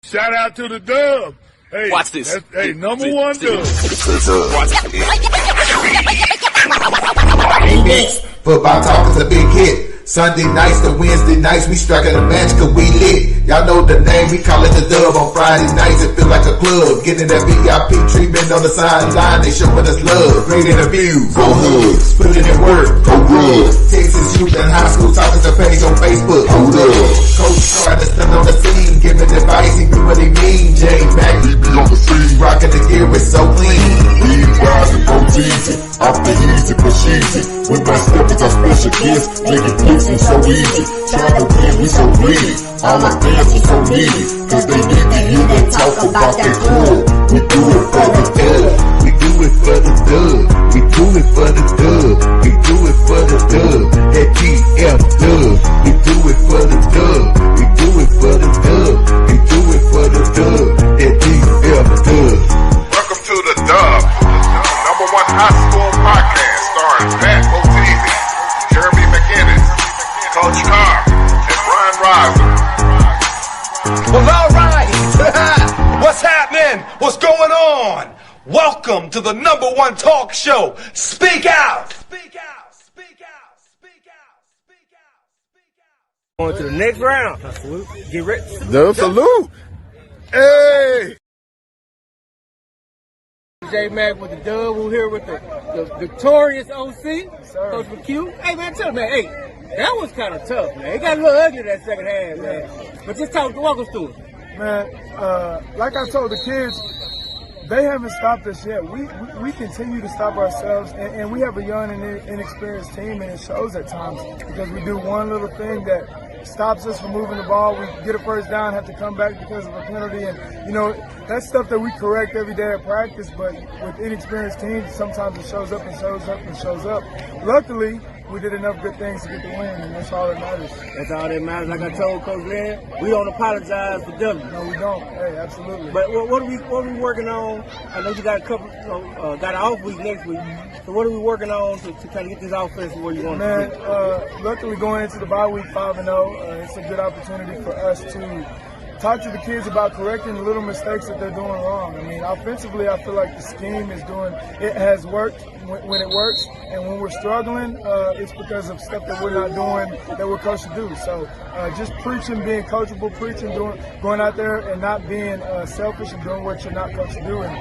Shout out to the Dub. Hey, watch this. Hey, number one Dub. Football talk is a big hit. Sunday nights to Wednesday nights, we striking a match cause we lit. Y'all know the name, we call it the Dub. On Friday nights, it feel like a club. Getting that VIP treatment on the sideline, they showing us love. Great interviews, go Hoods, putting in work, go good. Texas youth and high school talking to page on Facebook, hold up. Coach trying to stand on the scene, giving advice, he do what he mean. Jay Mack, he be on the scene, rocking the gear, it's so clean. We rise and go easy, off the easy, push easy. With Matt Stepp is our special guest, making picks and so easy. Trying to win, we so greedy. All our fans are so needy, cause they need to hear them talk about that club. We do it for the dub. We do it for the dub. We do it for the dub. We do it for the dub. That GF dub. We do it for the dub. We do it for the dub. We do it for the dub. That GF dub. Welcome to the Dub, number one high school podcast starring Matt Stepp, Jeremy McInnes, Coach Carr, and Brian Reiser. Well, all right. What's happening? What's going on? Welcome to the number one talk show. Speak out. Speak out. Speak out. Speak out. Speak out. Speak out. Going to the next round. Salute. Get ready. Dub salute. Hey. J Mac with the Dub. We're here with the victorious OC, Coach McHugh. Hey man, tell me, man, hey, that was kind of tough, man. It got a little ugly that second half, man. But just walk us through it. Man, like I told the kids, they haven't stopped us yet. We continue to stop ourselves, and we have a young and inexperienced team, and it shows at times because we do one little thing that stops us from moving the ball. We get a first down, have to come back because of a penalty, and you know that's stuff that we correct every day at practice. But with inexperienced teams, sometimes it shows up and shows up and shows up. Luckily, we did enough good things to get the win, and that's all that matters. That's all that matters. Like I told Coach Lynn, we don't apologize for W. No, we don't. Hey, absolutely. But what are we working on? I know you got a couple, got an off week next week. So what are we working on to kind of get this offense where you want it to be? Luckily going into the bye week 5-0, it's a good opportunity for us to talk to the kids about correcting the little mistakes that they're doing wrong. I mean, offensively, I feel like the scheme it has worked when it works, and when we're struggling, it's because of stuff that we're not doing that we're coached to do. So just preaching, being coachable, going out there and not being selfish and doing what you're not coached to do. And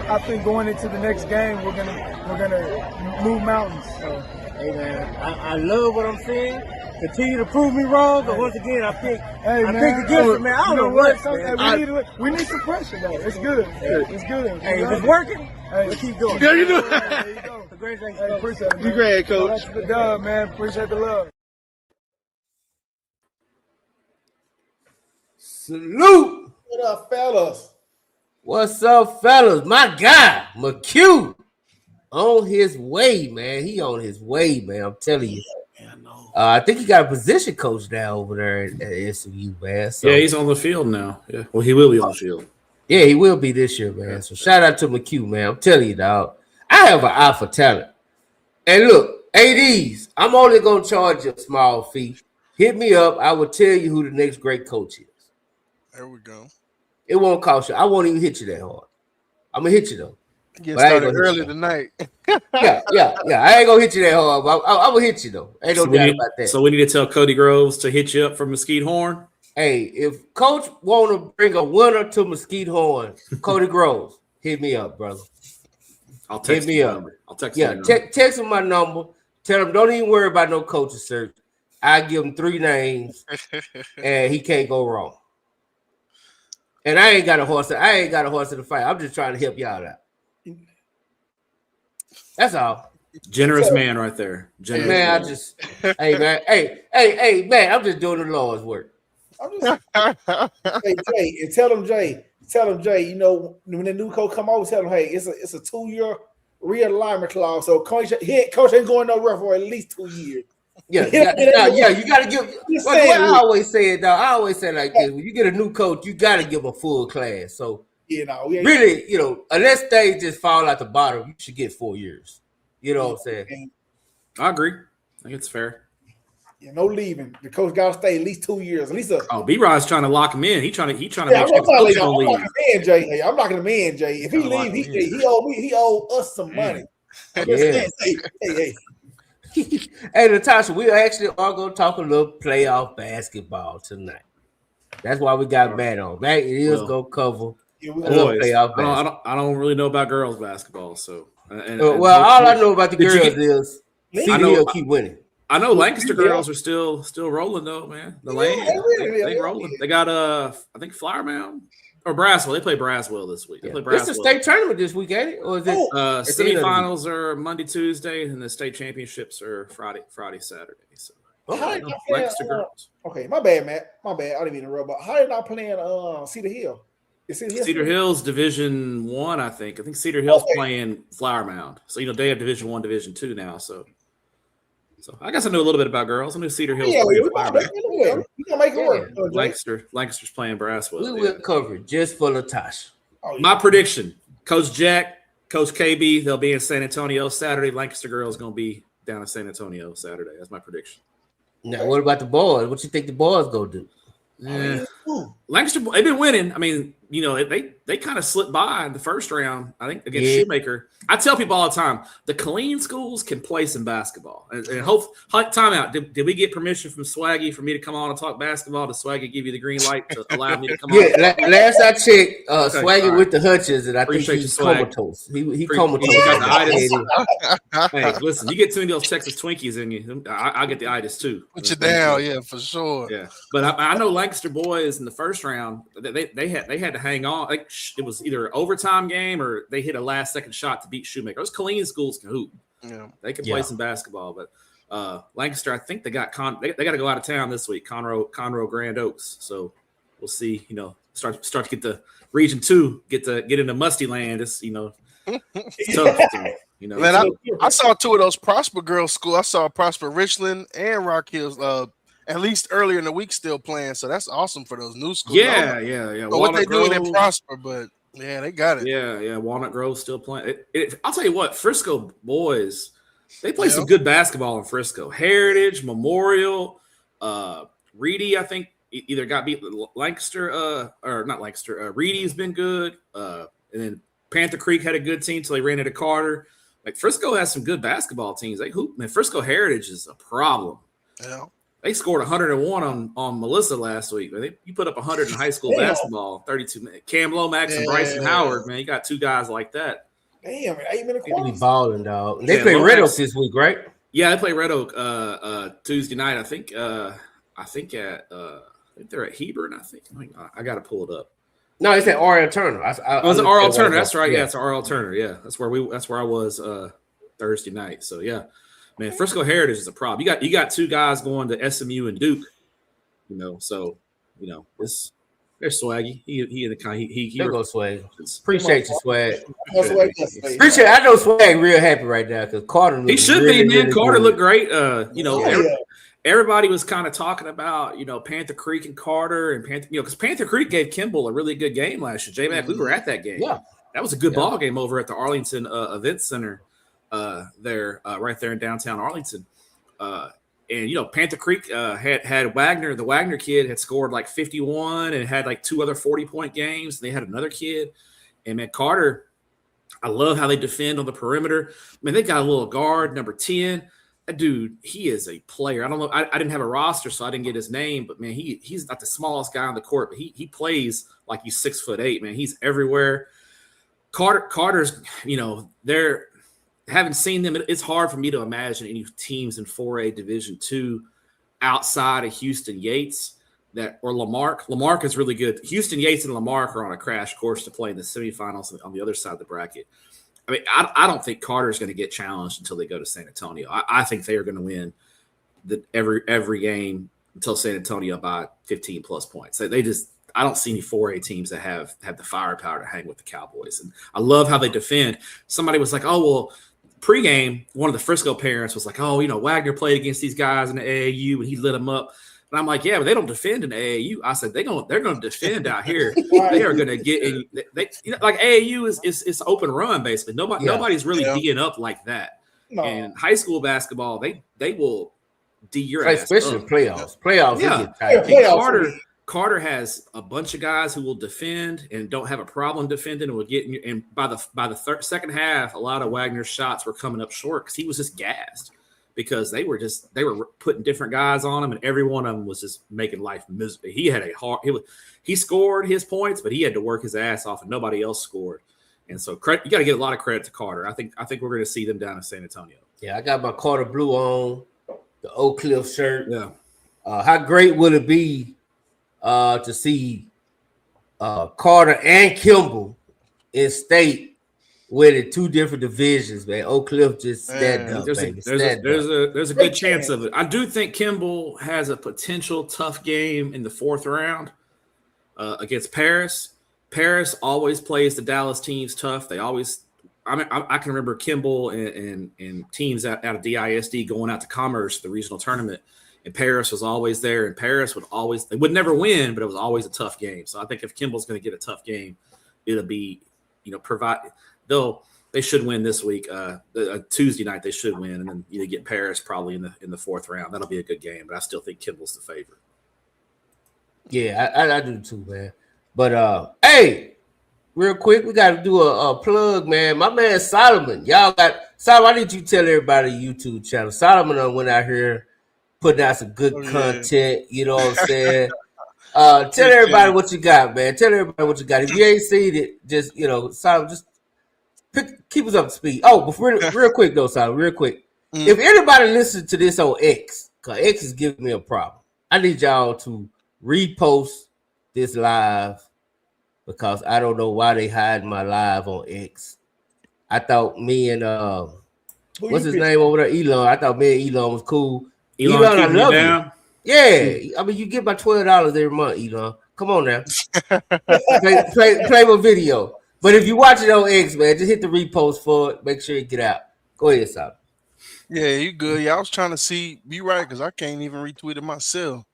I think going into the next game, we're gonna move mountains. So. Hey man, I love what I'm seeing. Continue to prove me wrong, but once again, I think against it, man. I don't know what. We need some pressure, though. It's good. It's good. Hey, if it's working, let's keep going. Yeah, you do. There you go. Congratulations, Coach. Appreciate it. You great, Coach. That's the Dub, man. Appreciate the love. Salute. What up, fellas? What's up, fellas? My guy, McHugh, on his way, man. He on his way, man. I'm telling you. I think he got a position coach now over there at SMU, man. So, yeah, he's on the field now. Yeah, well, he will be on the field. Yeah, he will be this year, man. So shout out to McHugh, man. I'm telling you, dog. I have an eye for talent. And look, ADs, I'm only gonna charge you a small fee. Hit me up. I will tell you who the next great coach is. There we go. It won't cost you. I won't even hit you that hard. I'm gonna hit you though. Get started early tonight. yeah. I ain't gonna hit you that hard, but I will hit you though. Ain't no doubt about that. So we need to tell Cody Groves to hit you up for Mesquite Horn. Hey, if Coach want to bring a winner to Mesquite Horn, Cody Groves, hit me up, brother. I'll text hit me up. I'll text. Yeah, text him my number. Tell him don't even worry about no coaching search. I give him 3 names, and he can't go wrong. And I ain't got a horse in the fight. I'm just trying to help y'all out. That's all. Generous man right there. Generous man, hey, man, I'm just doing the Lord's work. Hey, Jay, tell him, Jay, you know, when the new coach come over, tell him, hey, it's a 2-year realignment clause. So coach ain't going nowhere for at least 2 years. Yeah, you got to give. Well, I always say it, though. I always say like this: when you get a new coach, you got to give a full class. So, really, unless they just fall out the bottom, you should get 4 years. You know what I'm saying? I agree. I think it's fair. Yeah, no leaving. The coach got to stay at least 2 years. At least B-Rod's trying to lock him in. He trying to make sure I'm the coach knocking don't leave. him in, Jay. Hey, I'm knocking him in, Jay. If he leave, he owe us some money. Yeah. Hey. Hey, Natasha, we actually are going to talk a little playoff basketball tonight. That's why we got Matt on. Matt is going to cover a little playoff basketball. I don't really know about girls basketball, so. All I know about the girls is Cedar Hill keep winning. I know Lancaster girls are still rolling though, man. The lane, they rolling. They got I think Flower Mound or Braswell. They play Braswell this week. They play Braswell. It's a state tournament this week, ain't it? Or is it? Semifinals are Monday, Tuesday, and the state championships are Friday, Saturday. So Lancaster girls. Okay, my bad, Matt. My bad. I didn't mean to rub. But how they not playing Cedar Hill? Cedar Hill's Division 1, I think. I think Cedar Hill's playing Flower Mound. So they have Division 1, Division 2 now. So I guess I know a little bit about girls. I knew Cedar Hill's playing Flower Mound. We gonna make it work. Lancaster's playing Braswell. We will cover it just for Latasha. My prediction: Coach Jack, Coach KB, they'll be in San Antonio Saturday. Lancaster girls gonna be down in San Antonio Saturday. That's my prediction. Now, what about the boys? What you think the boys gonna do? Lancaster, they've been winning. I mean, they kind of slipped by in the first round, I think, against Shoemaker. I tell people all the time, the Killeen schools can play some basketball. And time out. Did we get permission from Swaggy for me to come on and talk basketball? Did Swaggy give you the green light to allow me to come on? Yeah, last I checked, Swaggy with the Hutchins, and I think he's comatose. He comatose. Hey, listen, you get too many of those Texas Twinkies in you, I get the itis too. Put you down, yeah, for sure. Yeah, but I know Lancaster boys in the first round, they had to hang on. Like it was either an overtime game or they hit a last second shot to beat Shoemaker. Those Killeen schools can hoop. Yeah, they can play some basketball, but Lancaster, I think they got they got to go out of town this week. Conroe Grand Oaks. So we'll see. Start to get the Region 2, get into Musty Land. It's it's tough. Man, I saw two of those Prosper girls' school. I saw Prosper Richland and Rock Hills. At least earlier in the week, still playing. So that's awesome for those new schools. Yeah. What they doing in Prosper, but yeah, they got it. Yeah. Walnut Grove still playing. I'll tell you what, Frisco boys, they play some good basketball in Frisco. Heritage, Memorial, Reedy, I think either got beat Lancaster, or not Lancaster. Reedy's been good. And then Panther Creek had a good team till they ran into Carter. Like Frisco has some good basketball teams. They hoop. Man, Frisco Heritage is a problem. Yeah. They scored 101 on Melissa last week. Man, you put up 100 in high school basketball, 32 minutes. Cam Lomax and Bryson Howard, man, you got two guys like that. Damn, 8 minute quarter. They be balling, dog. They play Red Oak this week, right? Yeah, they play Red Oak Tuesday night. I think they're at Hebron. I got to pull it up. No, it's at R.L. Turner. It's at R.L. Turner. That's right. Yeah, it's R.L. Turner. Yeah, that's where I was Thursday night. So yeah. Man, Frisco Heritage is a problem. You got two guys going to SMU and Duke, there's Swaggy. He in the kind he go Swag. Appreciate you, Swag. Appreciate. I know Swag real happy right now because Carter. He should be, man. Really Carter looked great. Everybody was kind of talking about Panther Creek and Carter and Panther, because Panther Creek gave Kimball a really good game last year. J-Mac, we were at that game. Yeah, that was a good ball game over at the Arlington Event Center. Right there in downtown Arlington, and Panther Creek had Wagner. The Wagner kid had scored like 51 and had like two other 40-point games. They had another kid, and man, Carter. I love how they defend on the perimeter. Man, they got a little guard, number 10. That dude, he is a player. I don't know. I didn't have a roster, so I didn't get his name. But man, he's not the smallest guy on the court, but he plays like he's 6'8". Man, he's everywhere. Carter's, they're. Haven't seen them. It's hard for me to imagine any teams in 4A Division II outside of Houston Yates or Lamarck. Lamarck is really good. Houston Yates and Lamarck are on a crash course to play in the semifinals on the other side of the bracket. I mean, I don't think Carter's going to get challenged until they go to San Antonio. I think they are going to win every game until San Antonio by 15 plus points. I don't see any 4A teams that have the firepower to hang with the Cowboys. And I love how they defend. Somebody was like, oh, well, pregame, one of the Frisco parents was like, oh, Wagner played against these guys in the AAU and he lit them up. And I'm like, yeah, but they don't defend in the AAU. I said, they're going to defend out here. They are going to get in. Like AAU is open run, basically. Nobody's really D'ing up like that. No. And high school basketball, they will D your Like, ass. especially up. the playoffs. Playoffs, Yeah. they get tight. Hey, Carter has a bunch of guys who will defend and don't have a problem defending and will get in. And by the second half, a lot of Wagner's shots were coming up short because he was just gassed because they were putting different guys on him and every one of them was just making life miserable. He had he scored his points, but he had to work his ass off and nobody else scored. And so you got to give a lot of credit to Carter. I think we're going to see them down in San Antonio. Yeah, I got my Carter blue on, the Oak Cliff shirt. Yeah. How great would it be to see Carter and Kimball in state winning two different divisions, man? Oak Cliff just stand up, baby. There's a good chance of it. I do think Kimball has a potential tough game in the fourth round against Paris. Paris always plays the Dallas teams tough. They always, I can remember Kimball and teams out of DISD going out to Commerce, the regional tournament, and Paris was always there. And Paris they would never win, but it was always a tough game. So I think if Kimball's going to get a tough game, it'll be, they should win this week. Tuesday night they should win, and then get Paris probably in the fourth round. That'll be a good game, but I still think Kimball's the favorite. Yeah, I do too, man. But hey, real quick, we got to do a plug, man. My man Solomon, Solomon. I need you to tell everybody YouTube channel. Solomon went out here putting out some good content. You know what I'm saying? Tell everybody what you got, man. Tell everybody what you got. If you ain't seen it, just Solomon, just keep us up to speed. Oh, before real quick though, Solomon, real quick. If anybody listens to this on X, because X is giving me a problem, I need y'all to repost this live because I don't know why they hide my live on X. I thought me and what's his name over there, Elon. I thought me and Elon was cool. Elon I love you. Yeah, I mean you get my $12 every month, Elon. Come on now, play my video. But if you watch it on X, man, just hit the repost for it. Make sure you get out. Go ahead, Sam. Yeah, you good. Yeah, I was trying to see. Be right because I can't even retweet it myself.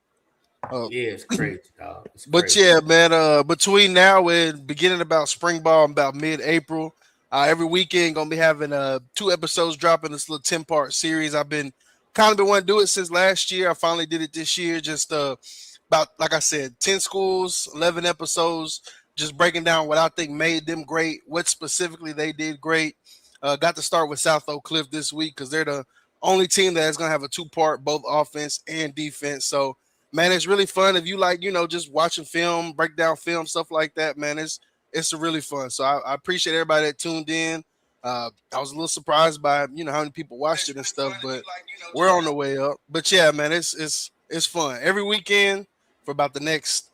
Yeah, it's crazy, dog. But yeah, man, between now and beginning about spring ball, about mid-April, every weekend gonna be having 2 episodes dropping this little 10-part series. I've been wanting to do it since last year. I finally did it this year. Just about, like I said, 10 schools, 11 episodes, just breaking down what I think made them great, what specifically they did great. Got to start with South Oak Cliff this week because they're the only team that is gonna have a 2-part, both offense and defense. So man, it's really fun. If you like, just watching film, break down film, stuff like that, man, it's really fun. So I appreciate everybody that tuned in. I was a little surprised by, how many people watched it and stuff, but we're on the way up. But yeah, man, it's fun. Every weekend for about the next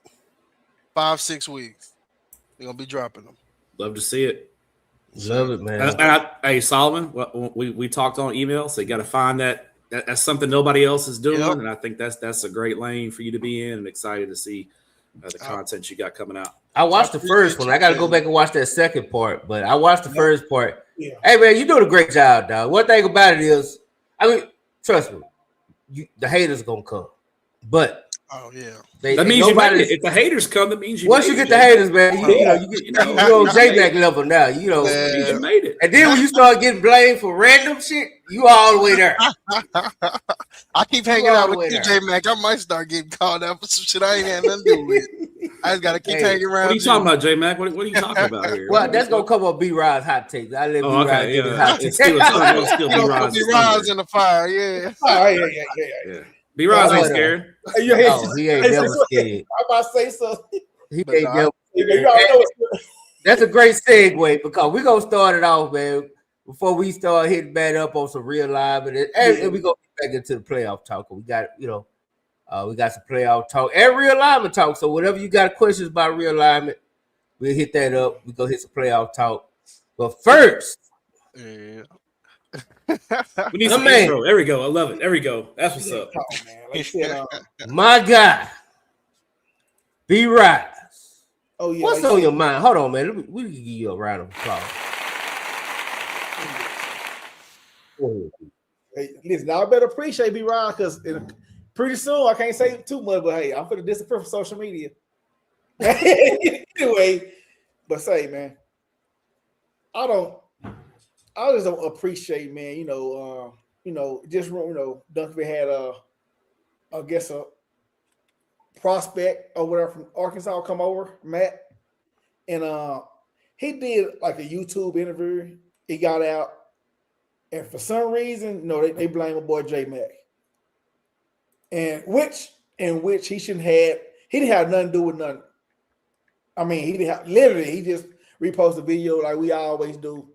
5-6 weeks, they're going to be dropping them. Love to see it. Love it, man. Hey, Solomon, we talked on email, so you got to find that. That's something nobody else is doing, and I think that's a great lane for you to be in. I'm excited to see the content you got coming out. I watched the first one. I got to go back and watch that second part, but I watched the first part. Yeah. Hey, man, you're doing a great job, dog. One thing about it is, trust me, the haters going to come. But that means you made it. If the haters come, that means you once you get the haters, man, you're on J-Mac level now. You made it. And then when you start getting blamed for random shit, you all the way there. I keep hanging out with you, J-Mac. I might start getting called out for some shit I ain't had nothing to do with. I just got to keep hanging around. What are you talking about, J-Mac? What are you talking about here? Well, that's going to come on B-Rod's hot takes. I let B-Rod give his hot takes. B-Rod's in the fire, yeah. Oh, yeah. B-Rod's ain't scared. He ain't never scared. I'm about to say something. He ain't never scared. That's a great segue because we're going to start it off, man, before we start hitting back up on some real live. And we're going to get back into the playoff talk. We got, we got some playoff talk and real alignment talk. So whatever you got questions about real alignment, we'll hit that up. We're going to hit some playoff talk. But first, we need some intro. There we go. I love it. There we go. That's what's up. My guy, B-Rise. Oh, yeah. What's on your mind? Hold on, man. We can give you a round of applause. Hey, listen, I better appreciate B-Rise because pretty soon I can't say too much, but hey, I'm going to disappear from social media. Anyway, but say, man, I just don't appreciate, man. Duncan had I guess a prospect or whatever from Arkansas come over, Matt, and he did like a YouTube interview. He got out, and for some reason, they blame my boy J Mac, and which he shouldn't have. He didn't have nothing to do with nothing. I mean, he didn't have, literally. He just reposted a video like we always do.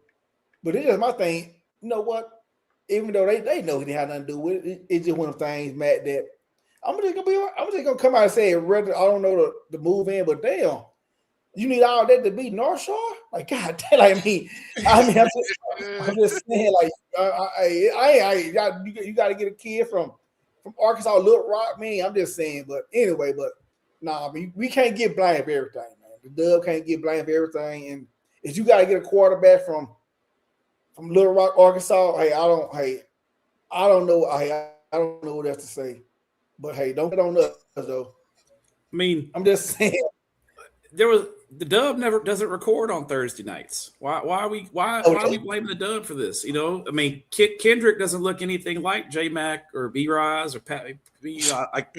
But it's just my thing. You know what? Even though they know he didn't have nothing to do with it, it's just one of the things, Matt, that I'm just gonna come out and say, whether I don't know the move in, but damn, you need all that to beat North Shore? Like, God damn, I'm just saying, like, you got to get a kid from Arkansas, Little Rock, man. I'm just saying, but anyway, nah, we can't get blamed for everything, man. The Dub can't get blamed for everything, and if you got to get a quarterback from Little Rock, Arkansas, I don't know what else to say. But hey, don't get on us though. I mean, I'm just saying the Dub never doesn't record on Thursday nights. Why are we blaming the Dub for this? You know, I mean, Kendrick doesn't look anything like J Mac or B Rise or Pat. Like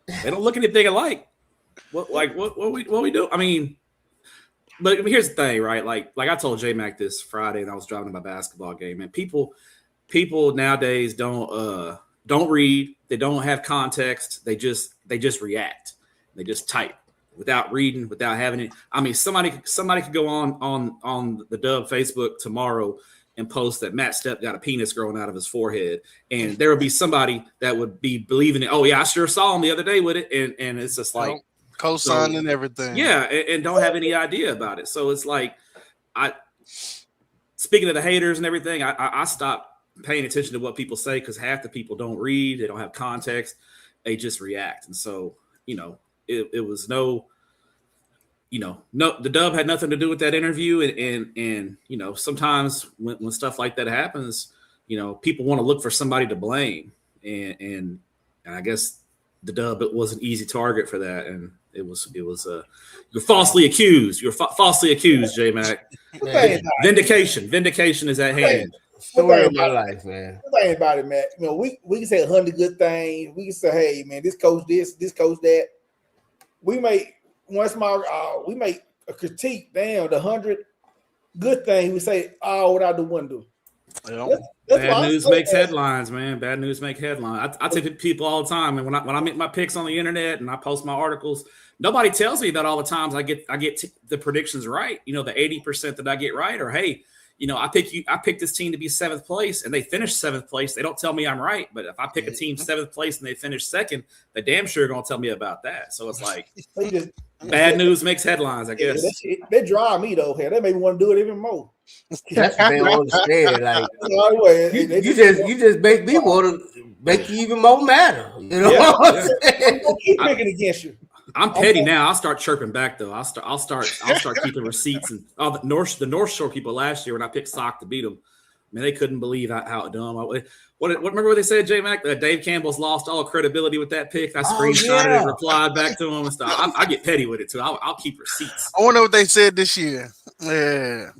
they don't look anything alike. What we do? I mean, but here's the thing, right? Like I told J Mac this Friday, and I was driving to my basketball game, and people nowadays don't read. They don't have context. They just react. They just type without reading, without having it. I mean, somebody could go on the Dub Facebook tomorrow and post that Matt Stepp got a penis growing out of his forehead, and there would be somebody that would be believing it. Oh yeah, I sure saw him the other day with it, and it's just like co-sign and everything. Yeah, and don't have any idea about it. So it's like, speaking of the haters and everything, I stopped paying attention to what people say because half the people don't read, they don't have context, they just react. And so, it was the Dub had nothing to do with that interview. And sometimes when stuff like that happens, people want to look for somebody to blame. And I guess the Dub was an easy target for that. And it was you're falsely accused. You're falsely accused, J Mac. Vindication is at hand. Story of my life, man. Think about it, man. We can say 100 good things. We can say, hey, man, this coach this coach that. We make a critique. Damn, the 100 good things. We say, oh, what I do one do. Bad news makes headlines, man. Bad news make headlines. I tell people all the time, and when I make my picks on the internet and I post my articles, nobody tells me that all the times I get the predictions right. The 80% that I get right, or hey, I pick this team to be 7th place and they finish 7th place. They don't tell me I'm right. But if I pick a team 7th place and they finish 2nd, they damn sure are going to tell me about that. So it's like bad news makes headlines, I guess. They drive me though. They make me want to do it even more. That's what they don't understand. Like you just make me want to make you even more matter. What I'm saying? I'm keep picking against you. I'm petty now. I'll start chirping back though. I'll start keeping receipts. And all the North Shore people last year when I picked Sock to beat them, man, they couldn't believe how dumb I was. Remember what they said, J Mac? Dave Campbell's lost all credibility with that pick. I screenshotted it and replied back to him and stuff. I get petty with it too. I'll keep receipts. I wonder what they said this year. Yeah,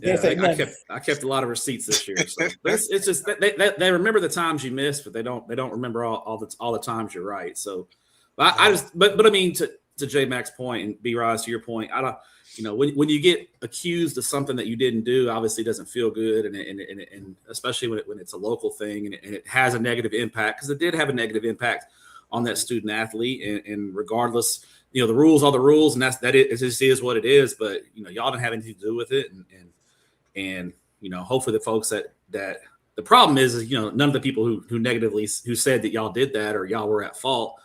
I kept a lot of receipts this year. So it's just they remember the times you missed, but they don't remember all the times you're right. So, but I mean to J Mac's point and B Rise to your point, I don't. When you get accused of something that you didn't do, obviously it doesn't feel good, and especially when it's a local thing and it has a negative impact, because it did have a negative impact on that student athlete. And regardless, the rules are the rules, and it just is what it is. But y'all didn't have anything to do with it, and hopefully the folks that the problem is none of the people who said that y'all did that or y'all were at fault.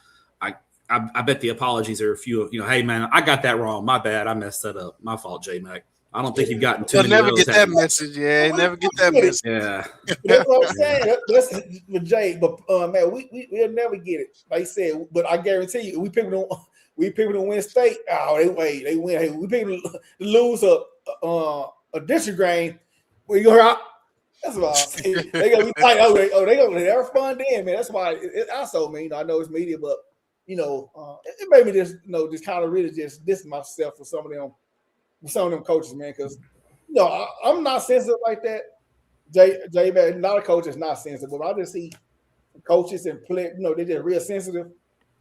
I bet the apologies are a few of, hey, man, I got that wrong. My bad. I messed that up. My fault, J Mac. I don't think you've gotten too many never get that message. Yeah, never get that message. Yeah. That's what I'm saying. That's with Jay. But, man, we'll never get it. Like I said, but I guarantee you, we pick them to win state. Oh, they win. Hey, we pick them to lose a district game. We go out. That's why they gonna be tight. They're fun then, man. That's why it also mean I know it's media, but it made me just just kind of really just diss myself for some of them coaches, man, because I'm not sensitive like that. Jay, man, not a coach is not sensitive, but I just see coaches and play, they're just real sensitive.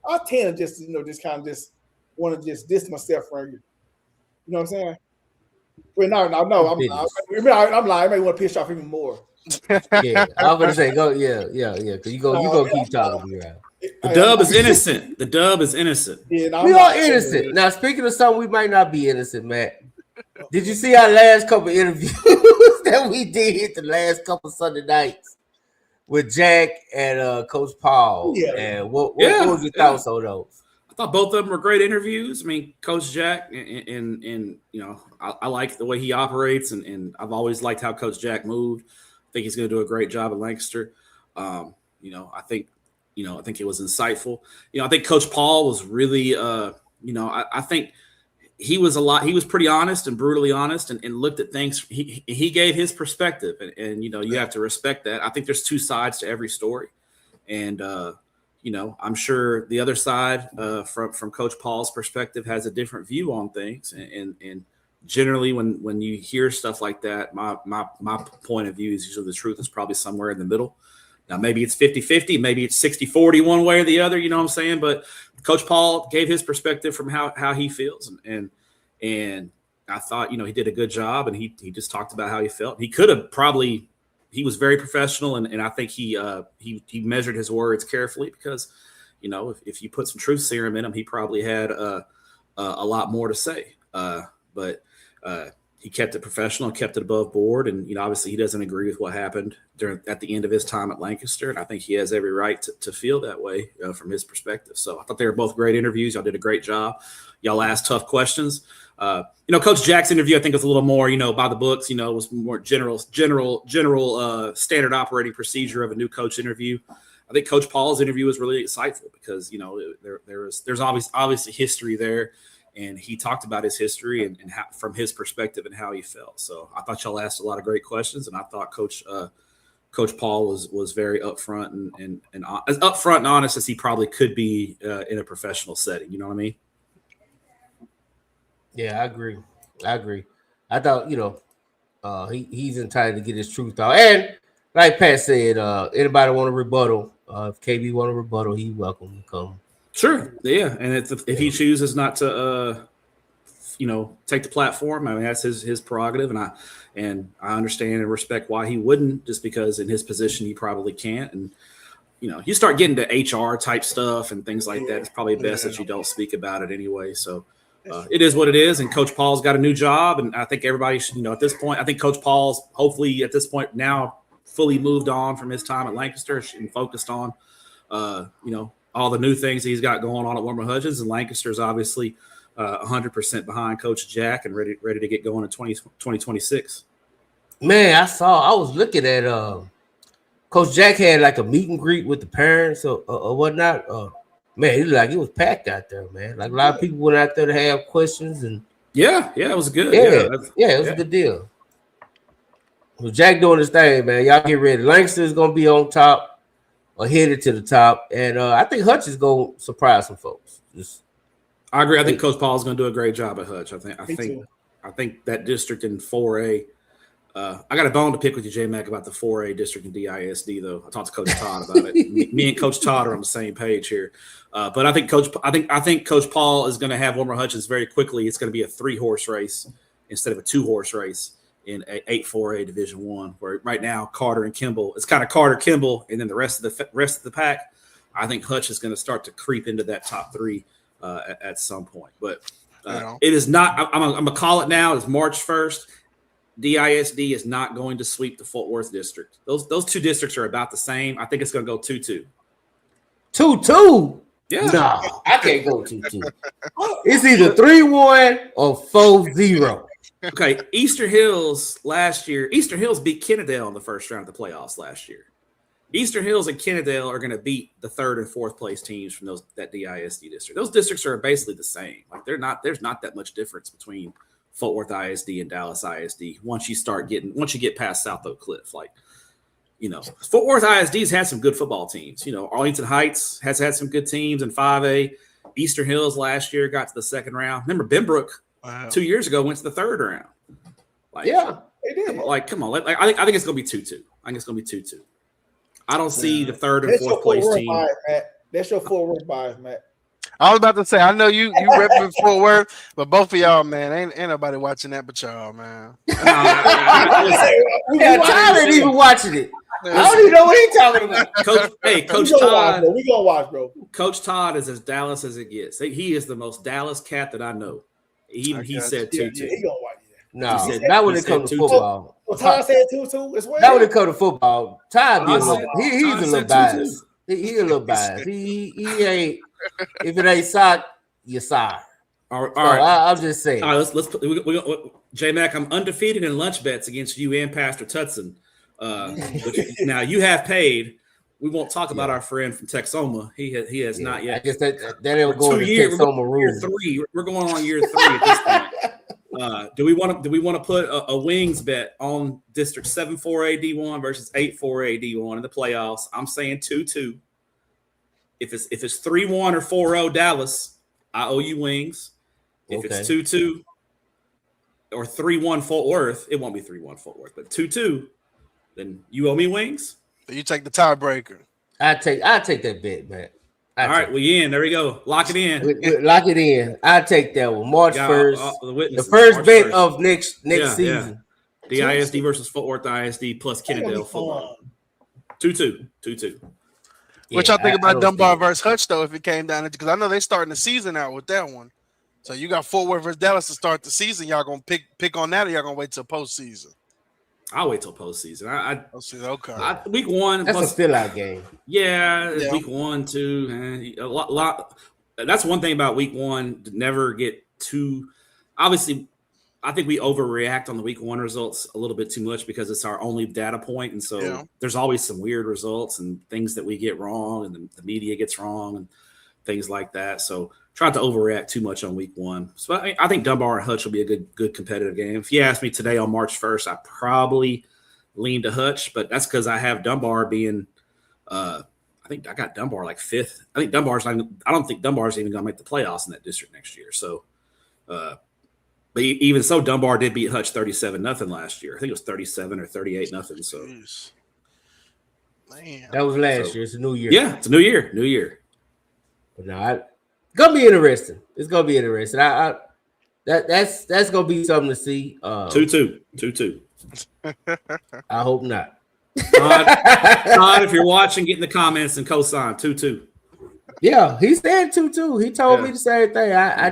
I tend to just, just kind of just want to just distance myself from you. You know what I'm saying? Well, no, I'm lying. I may want to piss off even more. Yeah, I'm gonna say go. Yeah. Because you gonna keep talking to me, right? The dub is innocent. The dub is innocent. Yeah, We are innocent. Now, speaking of something, we might not be innocent, Matt. Did you see our last couple of interviews that we did the last couple of Sunday nights with Jack and Coach Paul? Yeah. And what was your thoughts on those? I thought both of them were great interviews. I mean, Coach Jack and I like the way he operates, and I've always liked how Coach Jack moved. I think he's going to do a great job at Lancaster. I think it was insightful. I think Coach Paul was really, I think he was pretty honest and brutally honest and looked at things. He gave his perspective, and you have to respect that. I think there's two sides to every story, and I'm sure the other side from Coach Paul's perspective has a different view on things, and generally when you hear stuff like that, my point of view is usually the truth is probably somewhere in the middle. Now, maybe it's 50-50, maybe it's 60-40 one way or the other, you know what I'm saying? But Coach Paul gave his perspective from how he feels. And I thought, he did a good job, and he just talked about how he felt. He could have probably – he was very professional, and I think he measured his words carefully because, if you put some truth serum in him, he probably had a lot more to say. But he kept it professional, kept it above board, and obviously he doesn't agree with what happened at the end of his time at Lancaster, and I think he has every right to feel that way from his perspective. So I thought they were both great interviews. Y'all did a great job. Y'all asked tough questions. Coach Jack's interview I think was a little more by the books. It was more general standard operating procedure of a new coach interview. I think Coach Paul's interview was really insightful because there's obviously history there. And he talked about his history and how, from his perspective and how he felt. So I thought y'all asked a lot of great questions, and I thought Coach Paul was very upfront and as upfront and honest as he probably could be in a professional setting. You know what I mean? Yeah, I agree. I thought he's entitled to get his truth out. And like Pat said, anybody want to rebuttal? If KB want to rebuttal, he's welcome to come. Sure. Yeah. And if he chooses not to, take the platform, I mean, that's his prerogative. And I understand and respect why he wouldn't, just because in his position, he probably can't. And, you start getting to HR type stuff and things like that. It's probably best that you don't speak about it anyway. So it is what it is. And Coach Paul's got a new job. And I think everybody should, at this point, I think Coach Paul's hopefully at this point now fully moved on from his time at Lancaster and focused on, all the new things he's got going on at Warmer Hudgens, and Lancaster's obviously 100% behind Coach Jack and ready to get going in 2026. Man, I was looking at Coach Jack had like a meet and greet with the parents or whatnot. Man, it was packed out there, man. Like a lot of people went out there to have questions and yeah, it was good. It was a good deal. So Jack doing his thing, man. Y'all get ready. Lancaster's gonna be on top. Or headed to the top, and I think Hutch is going to surprise some folks. I agree. I think Coach Paul is going to do a great job at Hutch. I think that district in 4A. I got a bone to pick with you, J Mac, about the 4A district in DISD. Though I talked to Coach Todd about it. me and Coach Todd are on the same page here. But I think Coach Paul is going to have Warmer Hutchins very quickly. It's going to be a 3-horse race instead of a 2-horse race in 8-4A Division I, where right now Carter and Kimball, it's kind of Carter, Kimball, and then the rest of the pack. I think Hutch is going to start to creep into that top 3 at some point. But it is not. I'm gonna call it now. It's March 1st. DISD is not going to sweep the Fort Worth district. Those two districts are about the same. I think it's going to go 2-2. 2-2. Yeah. No, I can't go 2-2. It's either 3-1 or 4-0. Okay, Easter Hills beat Kennedale in the first round of the playoffs last year. Easter Hills and Kennedale are going to beat the 3rd and 4th place teams from that DISD district. Those districts are basically the same. Like there's not that much difference between Fort Worth ISD and Dallas ISD once you get past South Oak Cliff. Fort Worth ISD's had some good football teams. Arlington Heights has had some good teams in 5A. Easter Hills last year got to the 2nd round. Remember Benbrook 2 years ago went to the 3rd round. Yeah, they did. Come on. I think it's going to be 2-2. I think it's going to be 2-2. I don't see the third and That's fourth your place Fort Worth team. bias, Matt. That's your Fort Worth bias, Matt. I was about to say, I know you repping Fort Worth, but both of y'all, man, ain't nobody watching that but y'all, man. We got Tyler ain't even watching it. I don't even know what he's talking about. Coach We gonna Todd. watch, bro. We gonna watch, bro. Coach Todd is as Dallas as it gets. He is the most Dallas cat that I know. He said 2-2. Yeah, he gonna watch. No, not when it comes to football. Well, Todd said 2-2 as well. Not when it comes to football. Todd be a little, he's a Todd little said biased. He a little biased. He ain't. If it ain't sock, you're sorry. All right. I'm just saying. All right, let's J Mac. I'm undefeated in lunch bets against you and Pastor Tutson. Now you have paid. We won't talk about our friend from Texoma. He has not yet. I guess that don't go in the Texoma rules. We're going on year 3 at this point. Do we want to put a wings bet on District 7-4AD1 versus 8-4AD1 in the playoffs? I'm saying 2-2. If it's 3-1 or 4-0 Dallas, I owe you wings. If it's 2-2 or 3-1 Fort Worth, it won't be 3-1 Fort Worth, but 2-2, then you owe me wings. You take the tiebreaker. I take that bet, man. All right, we in. There we go. Lock it in. Lock it in. I take that one. March 1st. The first March bet 1st. of next season. The ISD versus Fort Worth ISD plus Kennedale football. 2-2. What y'all think about Dunbar versus Hutch, though, if it came down to, because I know they're starting the season out with that one. So you got Fort Worth versus Dallas to start the season. Y'all gonna pick on that, or y'all gonna wait till postseason? I'll wait till postseason. Okay. Week 1. That's a fill-out game. Yeah, week 1, 2. A lot. That's one thing about week 1. To never get too. Obviously, I think we overreact on the week 1 results a little bit too much because it's our only data point, and so there's always some weird results and things that we get wrong, and the media gets wrong, and things like that. So try not to overreact too much on week 1. So I think Dunbar and Hutch will be a good competitive game. If you ask me today on March 1st, I probably lean to Hutch, but that's because I have Dunbar being. I think I got Dunbar like 5th. I think I don't think Dunbar's even going to make the playoffs in that district next year. So. But even so, Dunbar did beat Hutch 37-0 last year. I think it was 37 or 38-0. So, man, that was last year. It's a new year. Yeah, it's a new year. But no, gonna be interesting. It's gonna be interesting. That's gonna be something to see. 2-2. I hope not. Todd, if you're watching, get in the comments and co-sign 2-2. Yeah, he said 2-2. He told me the same thing. I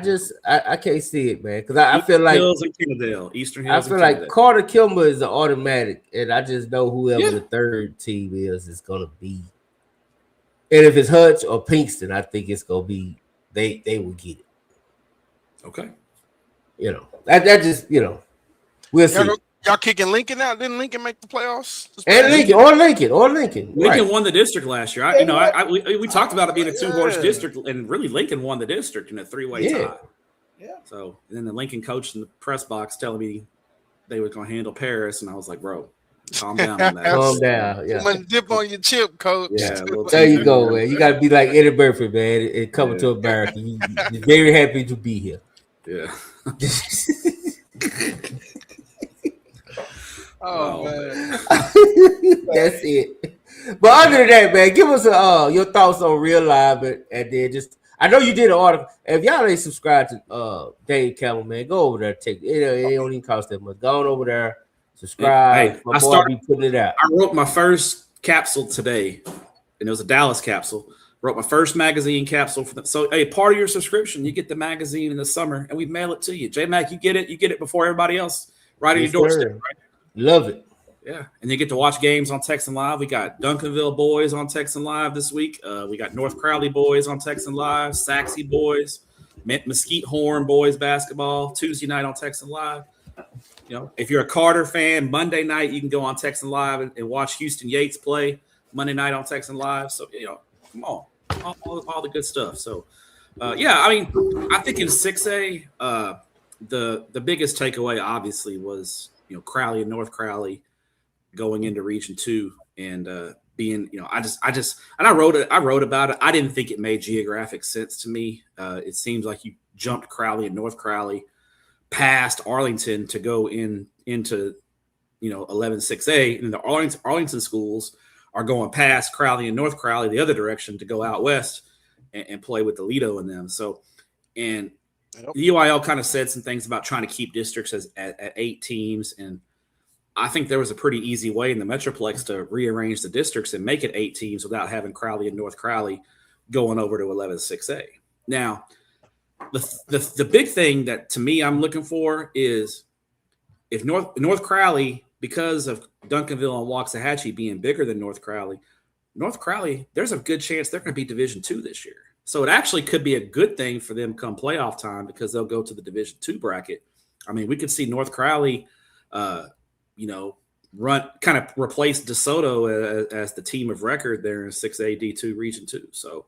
can't see it, man, because I feel like Hills and Kennedale, Eastern Hills. I feel like Carter Kilmer is an automatic, and I just know whoever the third team is gonna be. And if it's Hutch or Pinkston, I think it's gonna be they will get it. Okay. That just we'll see. Y'all kicking Lincoln out? Didn't Lincoln make the playoffs? And Lincoln. Lincoln won the district last year. We talked about it being a 2-horse district, and really Lincoln won the district in a 3-way tie. Yeah. So and then the Lincoln coach in the press box telling me they were going to handle Paris, and I was like, bro, calm down on that. Calm down. Yeah. Come on, dip on your chip, coach. Yeah. There you go, man. You got to be like Eddie Murphy, man, and come to America. You're very happy to be here. Yeah. Oh man, that's it. But other than that, man, give us your thoughts on real live, and then just I know you did an article. If y'all ain't subscribed to Dave Campbell, man, go over there. It don't even cost that much. Go on over there, subscribe. Hey, be putting it out. I wrote my first capsule today, and it was a Dallas capsule. Wrote my first magazine capsule for them. So, hey, part of your subscription, you get the magazine in the summer, and we mail it to you. J-Mac, you get it before everybody else, right on your doorstep, right? Love it. Yeah, and you get to watch games on Texan Live. We got Duncanville boys on Texan Live this week. We got North Crowley boys on Texan Live, Saxe boys, Mesquite Horn boys basketball Tuesday night on Texan Live. If you're a Carter fan, Monday night you can go on Texan Live and watch Houston Yates play Monday night on Texan Live. So come on, all the good stuff. So I think in 6A, the biggest takeaway obviously was Crowley and North Crowley going into Region 2 and being, I wrote about it. I didn't think it made geographic sense to me. It seems like you jumped Crowley and North Crowley past Arlington to go into 11-6A, and the Arlington schools are going past Crowley and North Crowley the other direction to go out west and play with the Lido and them. So, and the UIL kind of said some things about trying to keep districts at 8 teams. And I think there was a pretty easy way in the Metroplex to rearrange the districts and make it 8 teams without having Crowley and North Crowley going over to 11-6A. Now, the big thing that to me I'm looking for is if North Crowley, because of Duncanville and Waxahachie being bigger than North Crowley, there's a good chance they're going to be Division II this year. So it actually could be a good thing for them come playoff time because they'll go to the Division II bracket. I mean, we could see North Crowley, kind of replace DeSoto as the team of record there in 6A D2 Region 2. So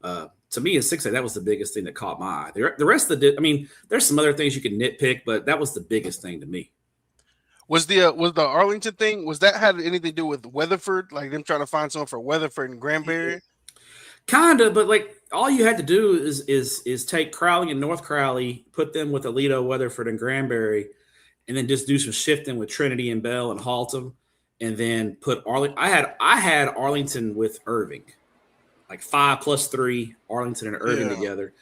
to me, in 6A, that was the biggest thing that caught my eye. The rest of there's some other things you can nitpick, but that was the biggest thing to me. Was the Arlington thing, was that had anything to do with Weatherford, like them trying to find someone for Weatherford and Granbury? Kinda, but like all you had to do is take Crowley and North Crowley, put them with Aledo, Weatherford, and Granbury, and then just do some shifting with Trinity and Bell and Haltom, and then put Arlington. I had Arlington with Irving, like 5+3, Arlington and Irving together,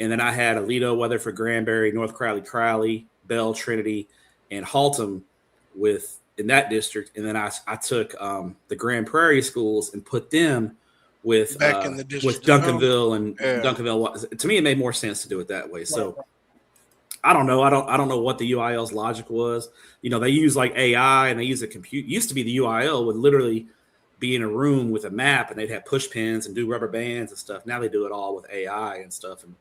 and then I had Aledo, Weatherford, Granbury, North Crowley, Bell, Trinity, and Haltom in that district, and then I took the Grand Prairie schools and put them with Duncanville and Duncanville. To me, it made more sense to do it that way. So I don't know. I don't know what the UIL's logic was. They use like AI and they use a compute. Used to be the UIL would literally be in a room with a map and they'd have push pins and do rubber bands and stuff. Now they do it all with AI and stuff, and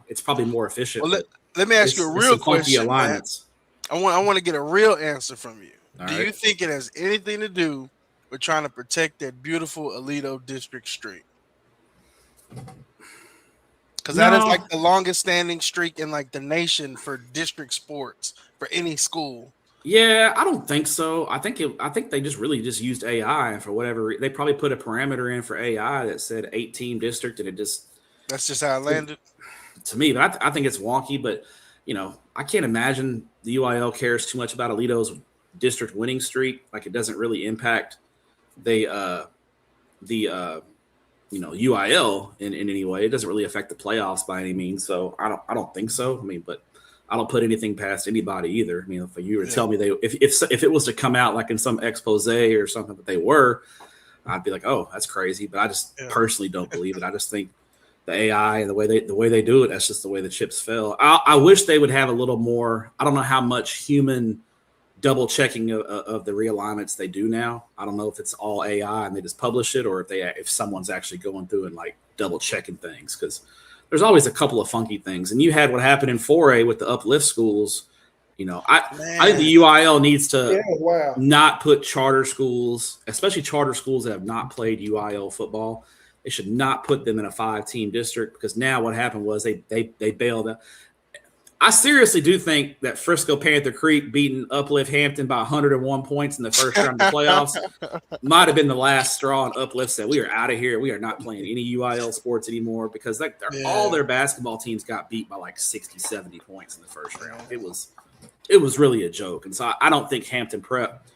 it's probably more efficient. Well, let me ask you a real question. Alignments. I want to get a real answer from you. Do you think it has anything to do with trying to protect that beautiful Aledo district streak? Because that is like the longest standing streak in like the nation for district sports for any school. Yeah, I don't think so. I think they just used AI, and for whatever they probably put a parameter in for AI that said 8-team district, and that's just how it landed. To me, but I think it's wonky. But I can't imagine the UIL cares too much about Aledo's district winning streak. Like it doesn't really impact the UIL in any way. It doesn't really affect the playoffs by any means. So I don't think so. I mean, but I don't put anything past anybody either. I mean, if you were to tell me if it was to come out like in some expose or something that they were, I'd be like, oh, that's crazy. But I just personally don't believe it. I just think the AI and the way they do it, that's just the way the chips fell. I wish they would have a little more. I don't know how much human double checking of the realignments they do now. I don't know if it's all AI and they just publish it, or if someone's actually going through and like double checking things, because there's always a couple of funky things. And you had what happened in 4A with the uplift schools. I think the UIL needs to not put charter schools, especially charter schools that have not played UIL football. They should not put them in a 5-team district, because now what happened was they bailed out. I seriously do think that Frisco Panther Creek beating Uplift Hampton by 101 points in the first round of the playoffs might have been the last straw, and Uplift said, we are out of here. We are not playing any UIL sports anymore, because all their basketball teams got beat by like 60, 70 points in the first round. It was really a joke. And so I don't think Hampton Prep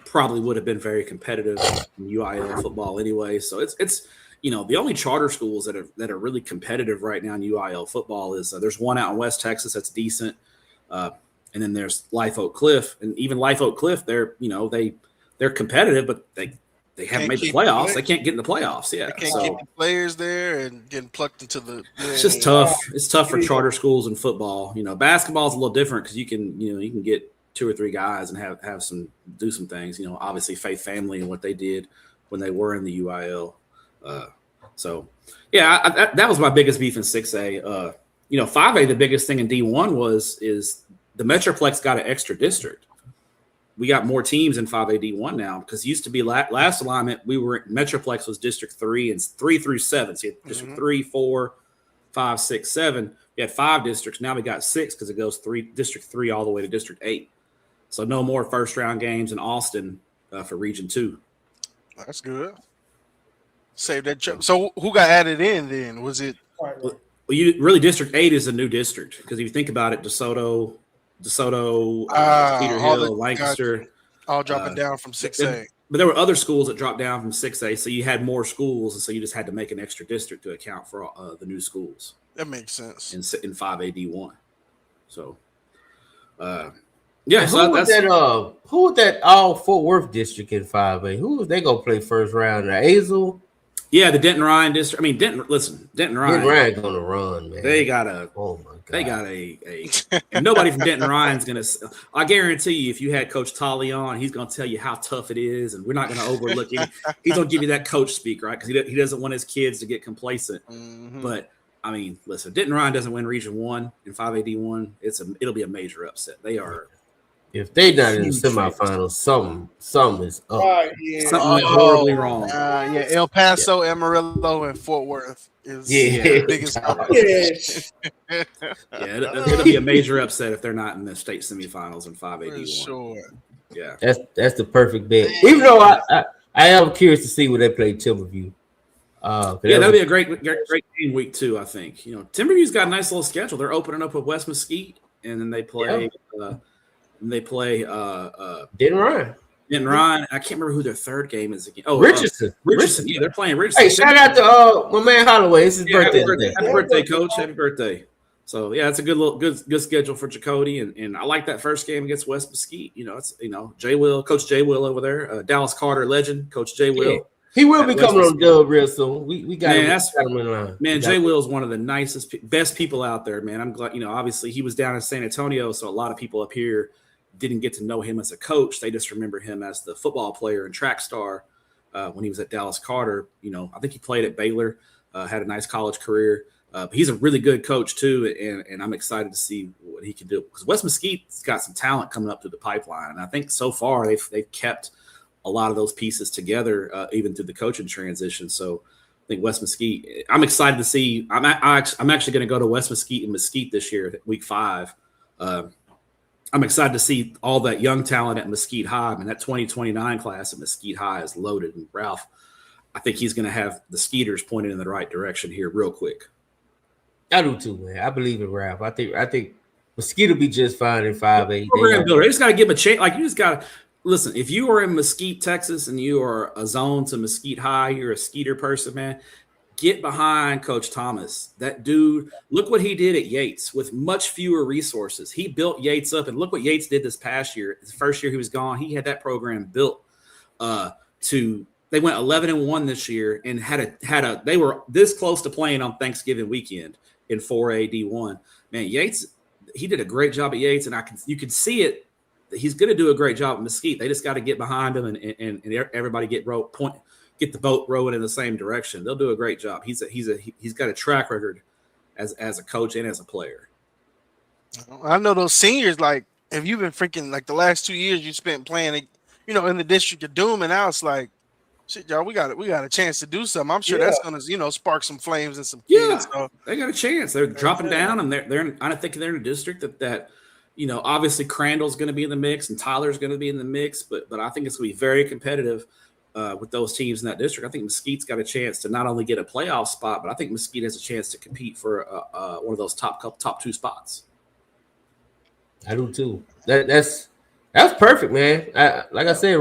probably would have been very competitive in UIL football anyway. So it's the only charter schools that are really competitive right now in UIL football is there's one out in West Texas that's decent, and then there's Life Oak Cliff, and even Life Oak Cliff, they're competitive, but they haven't made the playoffs. They can't get in the playoffs. Yeah, they can't get the players there and getting plucked into the. It's just tough. It's tough for charter schools in football. Basketball is a little different because you can get 2 or 3 guys and have do some things. Obviously Faith Family and what they did when they were in the UIL. So yeah, that was my biggest beef in 6A. 5A, the biggest thing in D1 is the Metroplex got an extra district. We got more teams in 5A D1 now, because it used to be last alignment Metroplex was District 3 and 3 through 7. So you had District 3, 4, 5, 6, 7. We had 5 districts. Now we got 6 because it goes District 3 all the way to District 8. So no more first round games in Austin for Region 2. That's good. Save that chunk. So who got added in then? Was it? Well, District 8 is a new district, because if you think about it, DeSoto, Cedar Hill, Lancaster, all dropping down from 6A. But there were other schools that dropped down from 6A, so you had more schools, and so you just had to make an extra district to account for the new schools. That makes sense. In 5AD1. So, yeah. And So who was that all Fort Worth district in 5A? Who was they gonna play first round? The Azle? Yeah, the Denton Ryan district. I mean, Denton Ryan gonna run, man. They got a. Oh my god. They got a nobody from Denton Ryan's gonna. I guarantee you, if you had Coach Tolley on, he's gonna tell you how tough it is, and we're not gonna overlook it. He's gonna give you that coach speak, right? Because he doesn't want his kids to get complacent. Mm-hmm. But I mean, listen, Denton Ryan doesn't win Region 1 in 5AD1. It'll be a major upset. They are. If they not in the semifinals, something is up. Something went horribly wrong. Yeah, El Paso, Amarillo, and Fort Worth is the biggest problem. It'll be a major upset if they're not in the state semifinals in 5AD1. Sure. Yeah, that's the perfect bet. Even though I am curious to see where they play Timberview. That'll be a great game week 2. I think Timberview's got a nice little schedule. They're opening up with West Mesquite, and then they play. Denton Ryan. Denton Ryan. I can't remember who their third game is again. Oh, Richardson. Richardson. Yeah, they're playing Richardson. Hey, shout out to my man Holloway. It's his birthday. Happy birthday, Coach. Happy birthday. So yeah, it's a good schedule for Chakotay, and I like that first game against West Mesquite. It's Jay Will, Coach Jay Will over there, Dallas Carter legend, Coach Jay Will. Yeah. He will be coming on Dub real soon. We got him in line. Man, Jay Will is one of the nicest, best people out there, man. I'm glad, obviously he was down in San Antonio, so a lot of people up here didn't get to know him as a coach. They just remember him as the football player and track star when he was at Dallas Carter. I think he played at Baylor, had a nice college career. But he's a really good coach too, and I'm excited to see what he can do because West Mesquite's got some talent coming up through the pipeline, and I think so far they've kept a lot of those pieces together, even through the coaching transition. So I think West Mesquite, I'm excited to see. I'm actually going to go to West Mesquite and Mesquite this year, week 5. I'm excited to see all that young talent at Mesquite High. And that 2029 class at Mesquite High is loaded. And Ralph, I think he's going to have the Skeeters pointed in the right direction here real quick. I do too, man. I believe in Ralph. I think Mesquite will be just fine in 5A. They just got to give him a chance. Like, you just got to listen. If you are in Mesquite, Texas, and you are a zone to Mesquite High, you're a Skeeter person, man. Get behind Coach Thomas. That dude, look what he did at Yates with much fewer resources. He built Yates up, and look what Yates did this past year. The first year he was gone, he had that program built they went 11-1 this year and they were this close to playing on Thanksgiving weekend in 4AD1. Man, Yates, he did a great job at Yates, and you can see it. He's going to do a great job at Mesquite. They just got to get behind him and everybody get the boat rowing in the same direction. They'll do a great job. He's got a track record as a coach and as a player. I know those seniors, like, if you've been freaking like the last 2 years you spent playing, in the District of Doom, and now it's like, shit, y'all, we got a chance to do something. I'm sure that's gonna, spark some flames and some kids. So. They got a chance. They're dropping down, and I think they're in a district that obviously Crandall's going to be in the mix and Tyler's going to be in the mix, but I think it's going to be very competitive. With those teams in that district, I think Mesquite's got a chance to not only get a playoff spot, but I think Mesquite has a chance to compete for one of those top 2 spots. I do too. That's perfect, man. Like I said,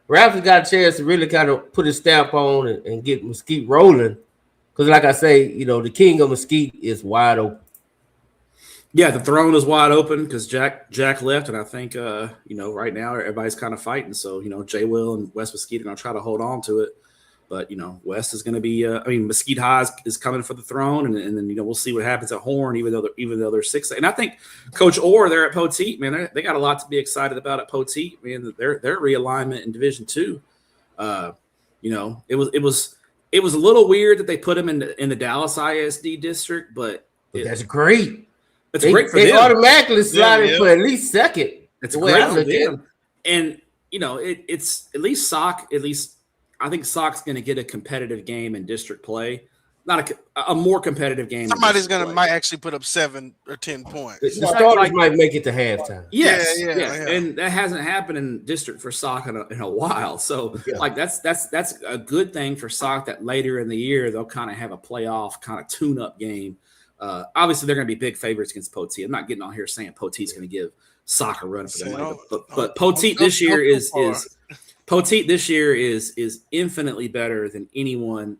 Ralph has got a chance to really kind of put his stamp on and get Mesquite rolling. Because, like I say, the king of Mesquite is wide open. Yeah, the throne is wide open because Jack left, and I think right now everybody's kind of fighting. So Jay Will and West Mesquite are going to try to hold on to it, but West is going to be. Mesquite High is coming for the throne, and then we'll see what happens at Horn, even though they're 6. And I think Coach Orr there at Poteet, man, they got a lot to be excited about at Poteet. Man, their realignment in Division II. It was a little weird that they put him in the Dallas ISD district, but that's great. It's great for them. They automatically slided for at least second. It's great for them. And, it's at least Sock, I think Sock's going to get a competitive game in district play. Not a more competitive game. Somebody's might actually put up 7 or 10 points. The starters might make it to halftime. Yes. And that hasn't happened in district for Sock in a while. So that's a good thing for Sock that later in the year they'll kind of have a playoff kind of tune-up game. Obviously, they're going to be big favorites against Poteet. I'm not getting on here saying Poteet's going to give Sock a run for their money, but Poteet this year is Poteet this year is infinitely better than anyone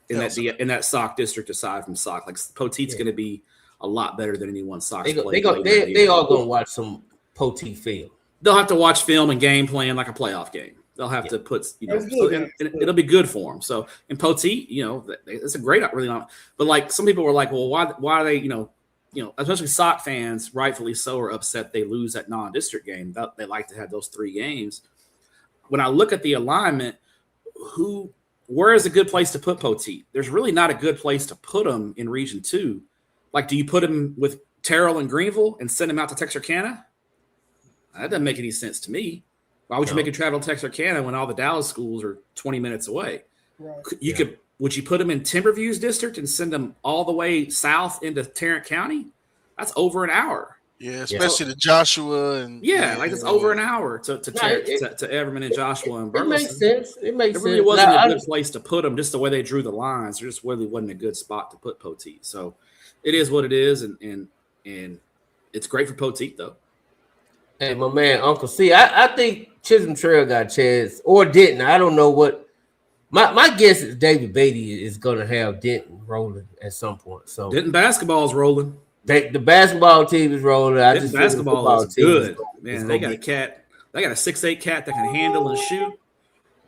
in that SOC district aside from SOC. Like Poteet's going to be a lot better than anyone SOC's played. They all going to watch some Poteet film. They'll have to watch film and game plan like a playoff game. They'll have to put, and it'll be good for them. So in Poteet, it's a great, really not. But like some people were like, well, why are they, especially SOC fans, rightfully so, are upset they lose that non-district game. They like to have those 3 games. When I look at the alignment, where is a good place to put Poteet? There's really not a good place to put them in Region 2. Like, do you put him with Terrell and Greenville and send him out to Texarkana? That doesn't make any sense to me. Why would you make him travel to Texarkana when all the Dallas schools are 20 minutes away? Right. Would you put him in Timberview's district and send him all the way south into Tarrant County? That's over an hour. Yeah, especially to Joshua and it's over an hour to Everman and Joshua and Burleson. It makes sense. It really wasn't a good place to put them. Just the way they drew the lines, there just really wasn't a good spot to put Poteet. So it is what it is, and it's great for Poteet though. Hey, my man, Uncle C. I think Chisholm Trail got a chance or Denton. I don't know what. My guess is David Beatty is going to have Denton rolling at some point. So Denton basketball is rolling. The basketball team is rolling. Denton basketball is good. Man, they got a 6'8" cat that can handle and shoot.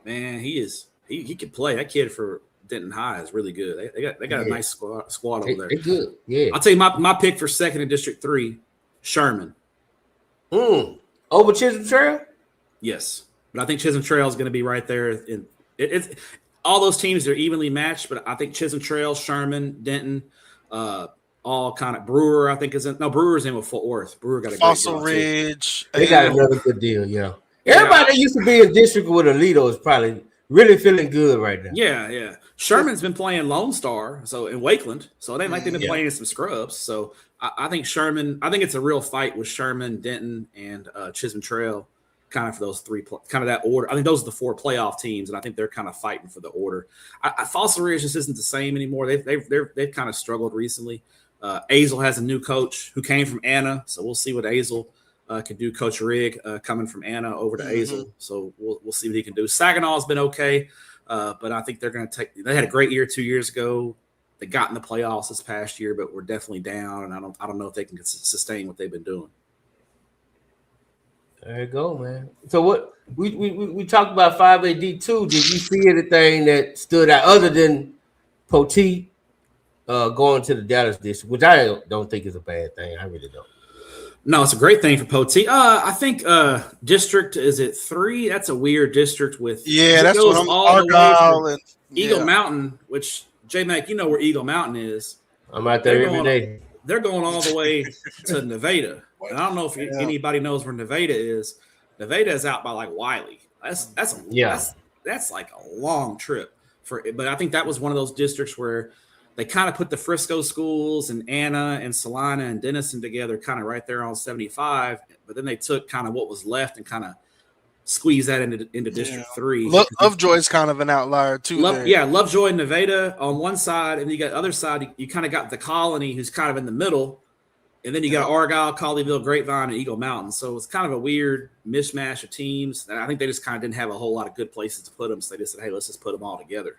Man, he can play. That kid for Denton High is really good. They got a nice squad over there. They're good. Yeah. I'll tell you my pick for second in District 3, Sherman. Over Chisholm Trail? Yes. But I think Chisholm Trail is going to be right there. It's all those teams are evenly matched, but I think Chisholm Trail, Sherman, Denton, all kind of Brewer, I think is in. No, Brewer's in with Fort Worth. Brewer got a Fossil Ridge. They got another good deal, yeah. Everybody that used to be in district with Alito is probably really feeling good right now. Yeah. Sherman's been playing Lone Star, so in Wakeland. So it ain't like they've been playing in some scrubs. So I think Sherman, I think it's a real fight with Sherman, Denton, and Chisholm Trail, kind of for those 3, kind of that order. I think those are the 4 playoff teams, and I think they're kind of fighting for the order. Fossil Ridge just isn't the same anymore. They've kind of struggled recently. Azle has a new coach who came from Anna, so we'll see what Azle can do. Coach Rigg coming from Anna over to Azle, so we'll see what he can do. Saginaw's been okay, but I think they're going to take. They had a great year 2 years ago. They got in the playoffs this past year, but we're definitely down, and I don't know if they can sustain what they've been doing. There you go, man. So what we talked about 5AD2. Did you see anything that stood out other than Poteet going to the Dallas district, which I don't think is a bad thing. I really don't. No, it's a great thing for Poteet. I think district is it 3? That's a weird district with that's what I'm Argyle and Eagle Mountain, which J-Mac, you know where Eagle Mountain is. I'm out there every day. They're going all the way to Nevada. And I don't know if anybody knows where Nevada is. Nevada is out by like Wiley. That's like a long trip but I think that was one of those districts where they kind of put the Frisco schools and Anna and Salina and Denison together kind of right there on 75. But then they took kind of what was left and kind of squeezed that into District 3. Lovejoy is kind of an outlier too. Lovejoy and Nevada on one side, and you got the other side. You kind of got the Colony, who's kind of in the middle, and then you got Argyle, Colleyville, Grapevine, and Eagle Mountain. So it's kind of a weird mishmash of teams. And I think they just kind of didn't have a whole lot of good places to put them, so they just said, "Hey, let's just put them all together."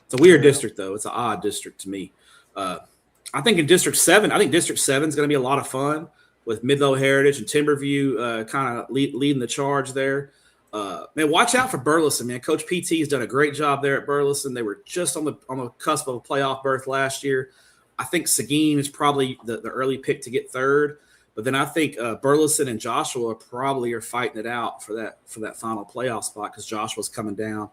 It's a weird district, though. It's an odd district to me. I think in District 7, District 7 is going to be a lot of fun with Midlow Heritage and Timberview kind of leading the charge there. Man, watch out for Burleson, man. Coach PT has done a great job there at Burleson. They were just on the cusp of a playoff berth last year. I think Seguin is probably the early pick to get third. But then I think Burleson and Joshua probably are fighting it out for that final playoff spot because Joshua's coming down.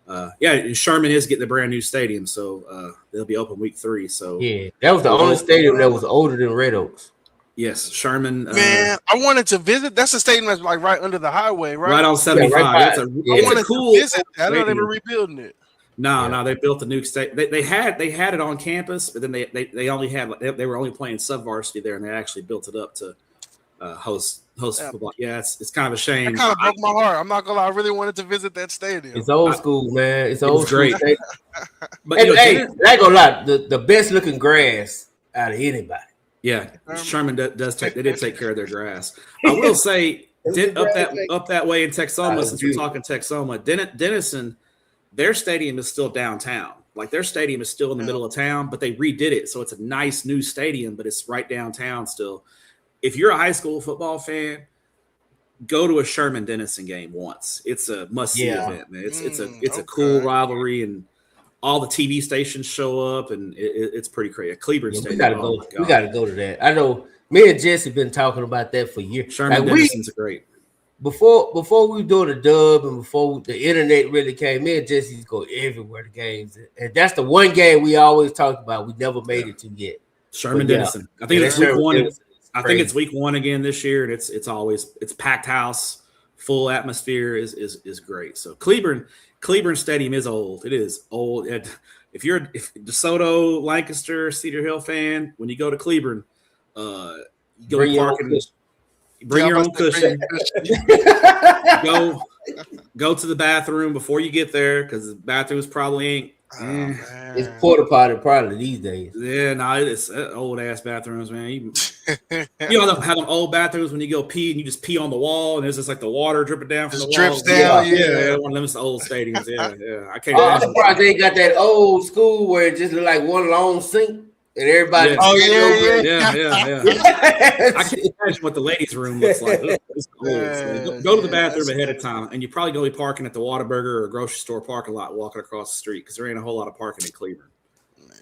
And Sherman is getting the brand new stadium, so they'll be open week 3. So that was the only stadium that was older than Red Oaks. Yes, Sherman. Man, I wanted to visit. That's a stadium that's like right under the highway, right? Right on 75. I wanted a cool to visit. I know they were rebuilding it. No, they built a new state. They had it on campus, but then they only had they were only playing sub varsity there, and they actually built it up to host football. Yeah, it's kind of a shame. It kind of broke my heart. I'm not gonna lie. I really wanted to visit that stadium. It's old school, man. It's old school. Great. But hey, I ain't gonna lie. The best looking grass out of anybody. Yeah, Sherman does take. They did take care of their grass. I will say up that way in Texoma. Since we're beautiful. talking Texoma, Denison, their stadium is still downtown. Like their stadium is still in the middle of town, but they redid it, so it's a nice new stadium, but it's right downtown still. If you're a high school football fan, go to a Sherman Denison game once. It's a must-see event, man. It's a cool rivalry, and all the TV stations show up, and it's pretty crazy. Cleveland Stadium. We gotta go to that. I know me and Jesse been talking about that for years. Sherman Denison's great. Before we do the dub and before the internet really came, me and Jesse used to go everywhere to games, and that's the one game we always talked about. We never made it to yet. Sherman Denison. I think it's week one. I think it's week one again this year, and it's packed house, full atmosphere is great. So Cleveland Stadium is old. It is old. If you're DeSoto, Lancaster, Cedar Hill fan, when you go to Cleveland, you go Bring your parking. own Bring your own cushion. Go to the bathroom before you get there, because the bathrooms probably ain't. It's porta potty probably these days. Yeah, no, it's old ass bathrooms, man. You know how them old bathrooms when you go pee and you just pee on the wall and there's just like the water dripping down from the wall. Drips down. Yeah, one of them old stadiums. Yeah. I can't. I'm surprised they got that old school where it just look like one long sink. And everybody, yeah. I can't imagine what the ladies' room looks like. It's cool. Go to the bathroom ahead of time, and you probably gonna be parking at the Whataburger or grocery store parking lot, walking across the street, because there ain't a whole lot of parking in Cleveland.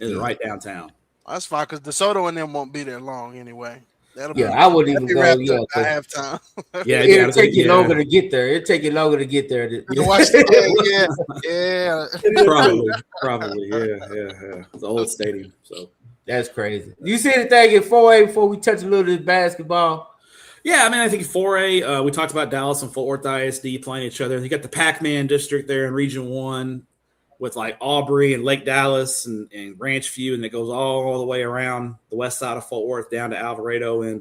It's right downtown. That's fine, because DeSoto and them won't be there long anyway. I wouldn't even go. I have time. It'll take you longer to get there. It'll take you longer to get there. To watch the game. Probably. Yeah. It's an old stadium, so. That's crazy. You see anything in 4A before we touch a little bit of basketball? Yeah, I mean, I think 4A, we talked about Dallas and Fort Worth ISD playing each other. You got the Pac-Man district there in Region 1 with like Aubrey and Lake Dallas and Ranch View, and it goes all the way around the west side of Fort Worth down to Alvarado and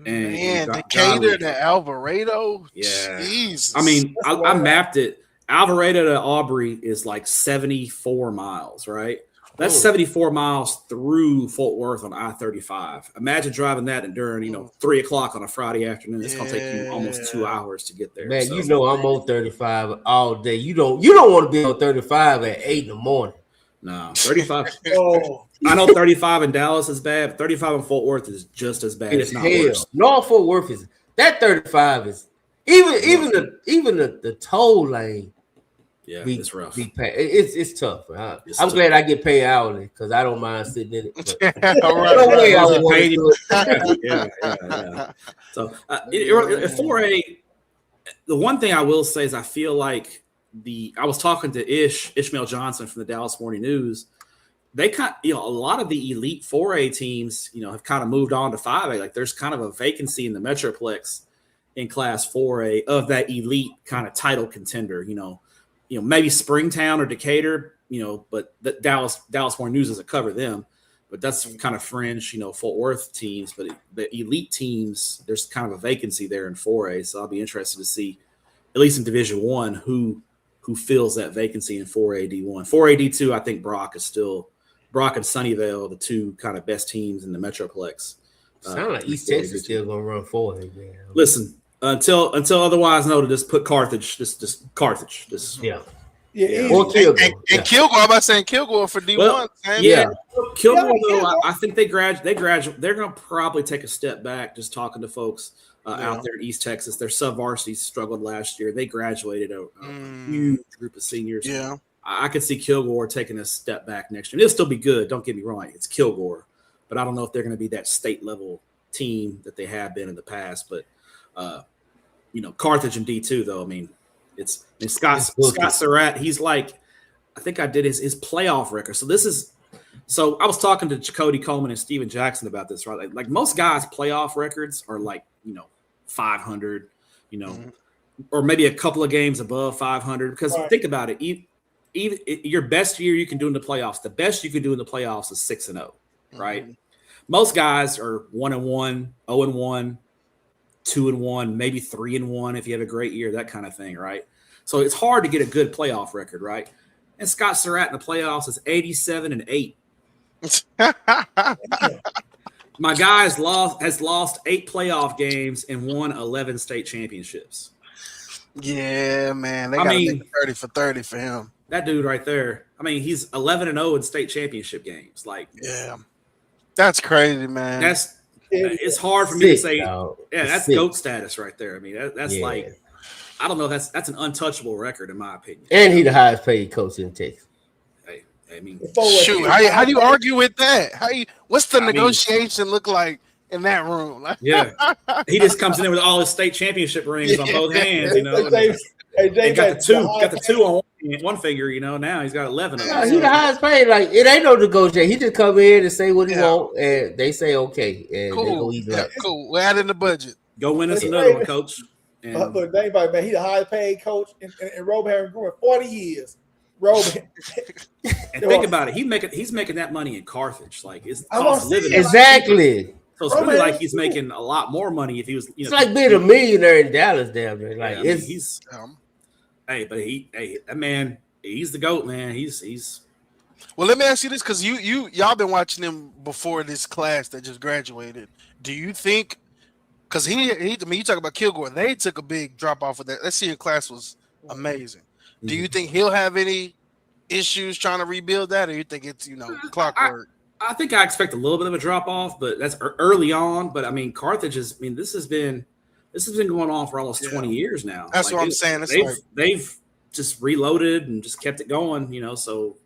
Decatur to Alvarado? Yeah. Jesus. I mean, I mapped it. Alvarado to Aubrey is like 74 miles, right? That's 74 miles through Fort Worth on I-35. Imagine driving that during 3 o'clock on a Friday afternoon. It's gonna take you almost 2 hours to get there. Man, I'm on 35 all day. You don't want to be on 35 at 8 in the morning. No, 35. I know 35 in Dallas is bad, but 35 in Fort Worth is just as bad. It's not worse. No, Fort Worth is that 35 is even the toll lane. Yeah, it's rough. It's tough. I'm glad I get paid hourly because I don't mind sitting in it. But no way I would pay you. Yeah. So at 4A, the one thing I will say is I feel like I was talking to Ishmael Johnson from the Dallas Morning News. They a lot of the elite 4A teams, have kind of moved on to 5A. Like there's kind of a vacancy in the Metroplex in Class 4A of that elite kind of title contender. Maybe Springtown or Decatur, but the Dallas Morning News doesn't cover them. But that's kind of fringe, Fort Worth teams. But the elite teams, there's kind of a vacancy there in 4A. So I'll be interested to see, at least in Division 1, who fills that vacancy in 4A D1. 4A D2, I think Brock and Sunnyvale, the two kind of best teams in the Metroplex. Sound like East Texas still gonna run 4A, man. Listen. Until otherwise noted, just put Carthage. Just Carthage. Or Kilgore. And Kilgore, I'm about saying Kilgore for D1. Well, Kilgore, though, I think they graduate. They're going to probably take a step back. Just talking to folks out there in East Texas, their sub-varsity struggled last year. They graduated a huge group of seniors. Yeah, I could see Kilgore taking a step back next year. It'll still be good. Don't get me wrong. It's Kilgore, but I don't know if they're going to be that state level team that they have been in the past. But Carthage and D2 though. I mean, it's Scott Surratt. He's like, I think I did his playoff record. So I was talking to Chakotay Coleman and Steven Jackson about this, right? Like most guys' playoff records are like 500, or maybe a couple of games above 500. Because think about it, even your best year you can do in the playoffs, the best you can do in the playoffs is 6-0, right? Most guys are 1-1, 0-1. 2-1, maybe 3-1 if you have a great year, that kind of thing, right? So it's hard to get a good playoff record, right? And Scott Surratt in the playoffs is 87-8. My guy has lost 8 playoff games and won 11 state championships. Yeah, man. They got to make 30 for 30 for him. That dude right there. I mean, he's 11-0 in state championship games. Like, yeah, that's crazy, man. It's hard for me to say. That's GOAT status right there. I mean, that's like, I don't know. That's an untouchable record in my opinion. And he the highest paid coach in Texas. Hey, I mean, shoot, how do you argue with that? What's the negotiation look like in that room? Like, yeah, he just comes in there with all his state championship rings on both hands. You know, got the two on one finger. You know, now he's got 11 of them. He's the highest paid. Like, it ain't no negotiation. He just come in and say what he want, and they say okay, and they go eat lunch. Cool. We're adding the budget. Go win us another one, coach. Look, anybody, man, he the highest paid coach in Robe Harris Green 40 years. Robe. And think about it, he's making that money in Carthage. Like, it's cost of living. Exactly. So it's really like he's making a lot more money if he was. It's like being a millionaire in Dallas, damn near. Like, he's. That man, he's the GOAT, man. He's. Well, let me ask you this, because y'all been watching him before this class that just graduated. Do you think? Because you talk about Kilgore, they took a big drop off of that. That senior class was amazing. Mm-hmm. Do you think he'll have any issues trying to rebuild that, or you think it's clockwork? I think I expect a little bit of a drop off, but that's early on. But I mean, Carthage is. I mean, this has been going on for almost 20 years now. That's what I'm saying. They've just reloaded and just kept it going. You know, so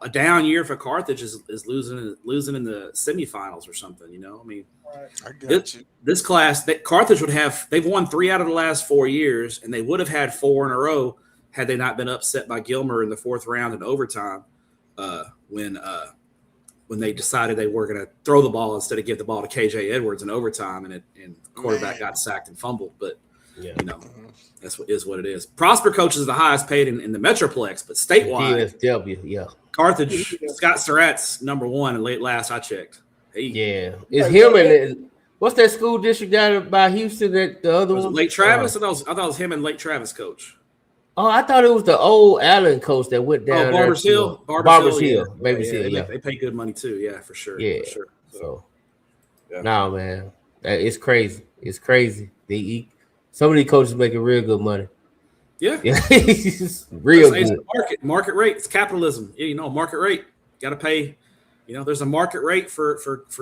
a down year for Carthage is losing in the semifinals or something. You know, I mean. This class that Carthage would have, they've won 3 out of the last 4 years, and they would have had 4 in a row had they not been upset by Gilmer in the 4th round in overtime when they decided they were going to throw the ball instead of give the ball to KJ Edwards in overtime, and the quarterback got sacked and fumbled. But that's what it is. Prosper coach is the highest paid in the Metroplex, but statewide, DSW, Carthage, Scott Surratt's number 1 and late last I checked. Yeah, it's him and what's that school district down by Houston? That the other one, Lake Travis. I thought it was him and Lake Travis coach. Oh, I thought it was the old Allen coach that went down. Oh, Barbers Hill. Barbers Hill. They pay good money too. Yeah, for sure. Yeah, for sure. So no, man, it's crazy. It's crazy. Some of these coaches making real good money. Yeah, real it's good. Market rate. It's capitalism. Yeah, market rate. Got to pay. There's a market rate for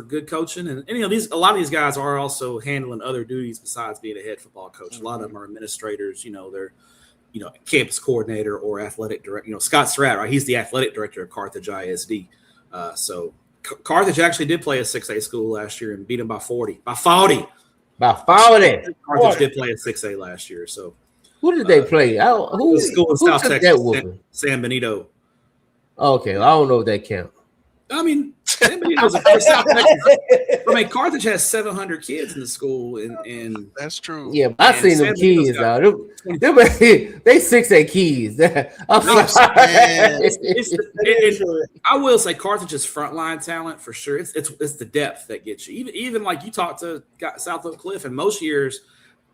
good coaching, and a lot of these guys are also handling other duties besides being a head football coach. Mm-hmm. A lot of them are administrators. They're campus coordinator or athletic director. Scott Surratt, right? He's the athletic director of Carthage ISD. So Carthage actually did play a 6A school last year and beat them by 40. Carthage did play a 6A last year. So who did they play? Who school in South Texas? San Benito. Okay, I don't know if that counts. I mean, San Benito's a pretty South Texas. I mean, Carthage has 700 kids in the school, and that's true. Yeah, I seen them kids out. They 6A kids. I will say Carthage's frontline talent for sure. It's the depth that gets you. Even like you talk to South Oak Cliff, and most years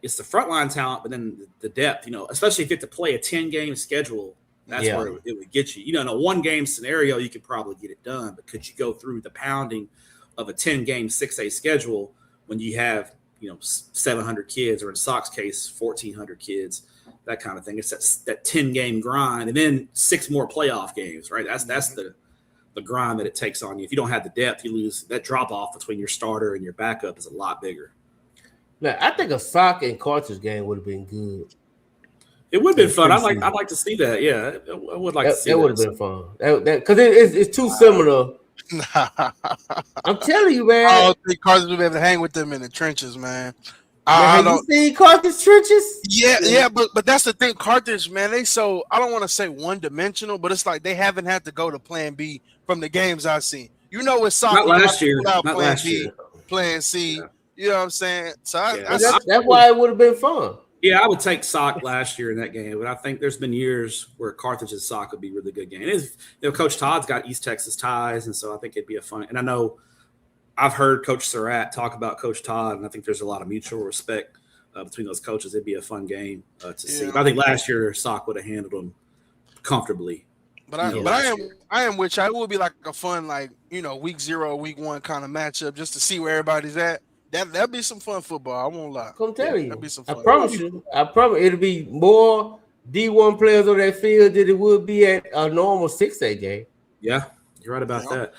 it's the frontline talent, but then the depth. Especially if you have to play a 10-game schedule. That's where it would get you. In a 1-game scenario, you could probably get it done. But could you go through the pounding of a 10-game 6A schedule when you have, 700 kids, or in Sox case, 1,400 kids, that kind of thing? It's that 10-game grind, and then 6 more playoff games, right? That's the grind that it takes on you. If you don't have the depth, you lose. That drop off between your starter and your backup is a lot bigger. Now, I think a Sox and Carthage game would have been good. It would have been fun. I'd like to see that. Yeah, I would like to see that. That would have been fun. Because it's too similar. I'm telling you, man. I don't think Carthage would be able to hang with them in the trenches, man. Have you seen Carthage trenches? Yeah, but that's the thing. Carthage, man, I don't want to say one-dimensional, but it's like they haven't had to go to plan B from the games I've seen. It's soccer. Not last year. Plan C. Yeah. You know what I'm saying? So that's why it would have been fun. Yeah, I would take Sock last year in that game, but I think there's been years where Carthage and Sock would be a really good game. Coach Todd's got East Texas ties, and so I think it'd be a fun. And I know I've heard Coach Surratt talk about Coach Todd, and I think there's a lot of mutual respect between those coaches. It'd be a fun game to see. But I think last year Sock would have handled them comfortably. But I am with you. It would be like a fun, like, week 0, week 1 kind of matchup just to see where everybody's at. That'd be some fun football. I won't lie. Come tell you. That'd be some I fun. promise you. It'll be more D1 players on that field than it would be at a normal 6A game. Yeah, you're right about that.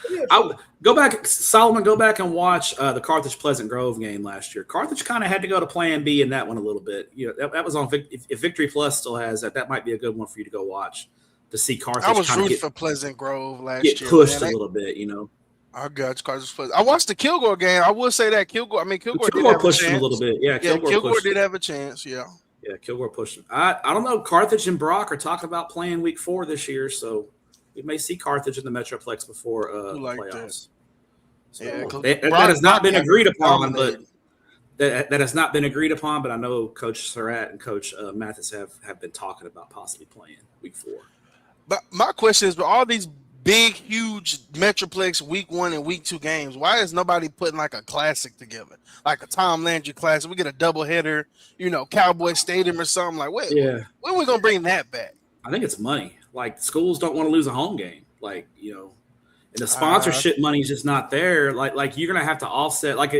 Solomon, go back and watch the Carthage Pleasant Grove game last year. Carthage kind of had to go to plan B in that one a little bit. That was on if Victory Plus still has that might be a good one for you to go watch to see Carthage. I was rooting for Pleasant Grove last year. Get pushed a little bit, I got Carthage Pleasant. I watched the Kilgore game. I will say that Kilgore pushed him a little bit. Yeah, Kilgore did have a chance. Yeah. Yeah, Kilgore pushed him. I don't know. Carthage and Brock are talking about playing week 4 this year, so we may see Carthage in the Metroplex before playoffs. So that has not been agreed upon, but that has not been agreed upon. But I know Coach Surratt and Coach Mathis have been talking about possibly playing week 4. But my question is, with all these big, huge Metroplex week 1 and week 2 games, why is nobody putting like a classic together, like a Tom Landry classic? We get a doubleheader, Cowboy Stadium or something. Like, when are we gonna bring that back? I think it's money. Like, schools don't want to lose a home game. Like, and the sponsorship money is just not there. Like you're gonna have to offset. Like,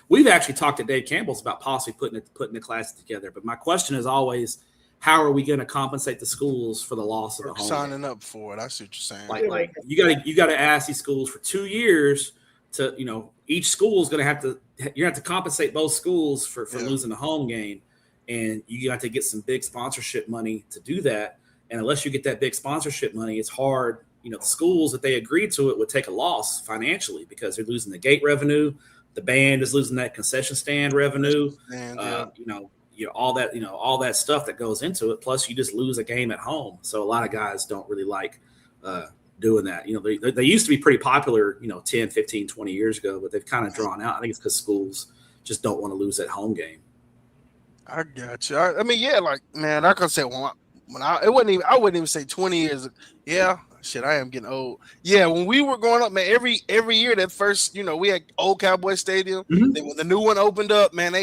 we've actually talked to Dave Campbell's about possibly putting the class together. But my question is always, how are we going to compensate the schools for the loss of the home signing game? Up for it? I see what you're saying. Like you got to ask these schools for 2 years to each school is going to have to compensate both schools for losing the home game, and you got to get some big sponsorship money to do that. And unless you get that big sponsorship money, it's hard. The schools, if they agreed to it, would take a loss financially because they're losing the gate revenue. The band is losing that concession stand revenue. All that stuff that goes into it. Plus, you just lose a game at home. So a lot of guys don't really like doing that. They used to be pretty popular, 10, 15, 20 years ago, but they've kind of drawn out. I think it's because schools just don't want to lose that home game. I got you. I could say I wouldn't even say 20 years. Yeah, shit, I am getting old. Yeah, when we were growing up, man, every year that first, we had old Cowboy Stadium. Mm-hmm. Then when the new one opened up, man,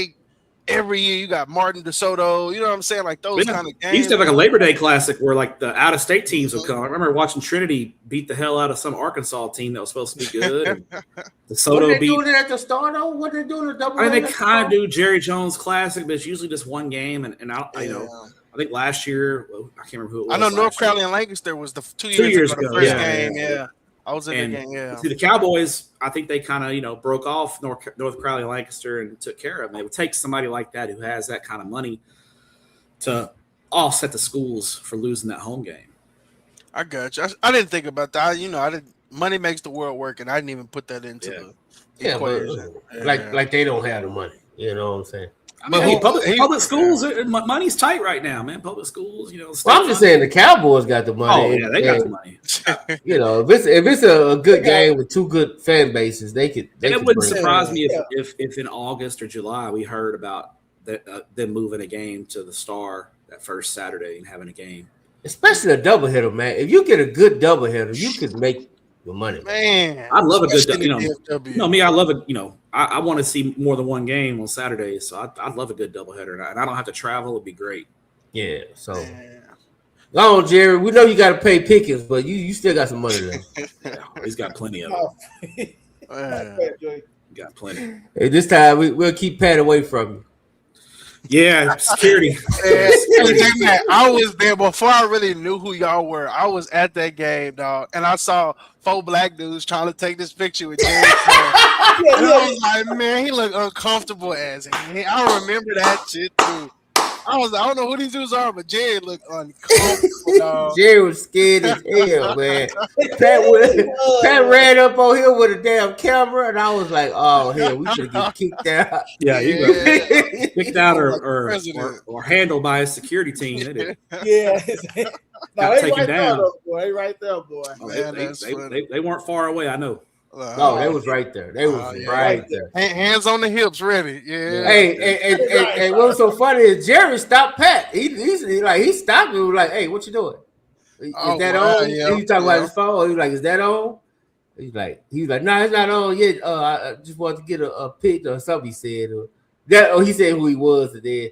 every year you got Martin DeSoto, you know what I'm saying? Like those kind of games. He used to have like a Labor Day Classic where like the out-of-state teams would come. I remember watching Trinity beat the hell out of some Arkansas team that was supposed to be good. And DeSoto beat. Doing it at the start though? What they doing a double? They kind of do Jerry Jones Classic, but it's usually just one game. And I think last year I can't remember who it was. I know North Crowley and Lancaster was the 2 years ago. The first game. Yeah. I was in the game, yeah. See, the Cowboys, I think they kind of, broke off North Crowley and Lancaster and took care of them. It would take somebody like that who has that kind of money to offset the schools for losing that home game. I got you. I didn't think about that. Money makes the world work, and I didn't even put that into the equation. Like they don't have the money. You know what I'm saying? But public schools, money's tight right now, man. Public schools, I'm just saying the Cowboys got the money. Oh yeah, they got the money. If it's a good game with two good fan bases, they could. It wouldn't surprise me if in August or July we heard about them moving a game to the Star that first Saturday and having a game. Especially a doubleheader, man. If you get a good doubleheader, you could make your money. Man, I love a good, me. I love it. I want to see more than one game on Saturdays, so I'd love a good doubleheader, and I don't have to travel. It'd be great. Yeah. So, go on, Jerry. We know you got to pay Pickens, but you still got some money there. He's got plenty of it. Got plenty. Hey, this time we'll keep Pat away from you. Yeah, security. I was there before I really knew who y'all were. I was at that game, dog, and I saw 4 black dudes trying to take this picture with Jerry. I was like, man, he looked uncomfortable as hell. I remember that shit too. I don't know who these dudes are, but Jerry looked uncomfortable, dog. Jerry was scared as hell, man. Pat ran up on him with a damn camera, and I was like, "Oh, hell, we should get kicked out." Yeah, you got kicked out or handled by a security team. They did. Yeah, take him down. Boy, right there, boy. Oh, they weren't far away. I know. No, they was right there. They was right there. Hands on the hips, ready. Yeah. Hey, what was so funny is Jerry stopped Pat. He stopped me. Like, hey, what you doing? Is that on? Yeah. He talking about his phone. He was like, is that on? He was like, no, it's not on yet. I just wanted to get a pic or something. He said, he said who he was, and then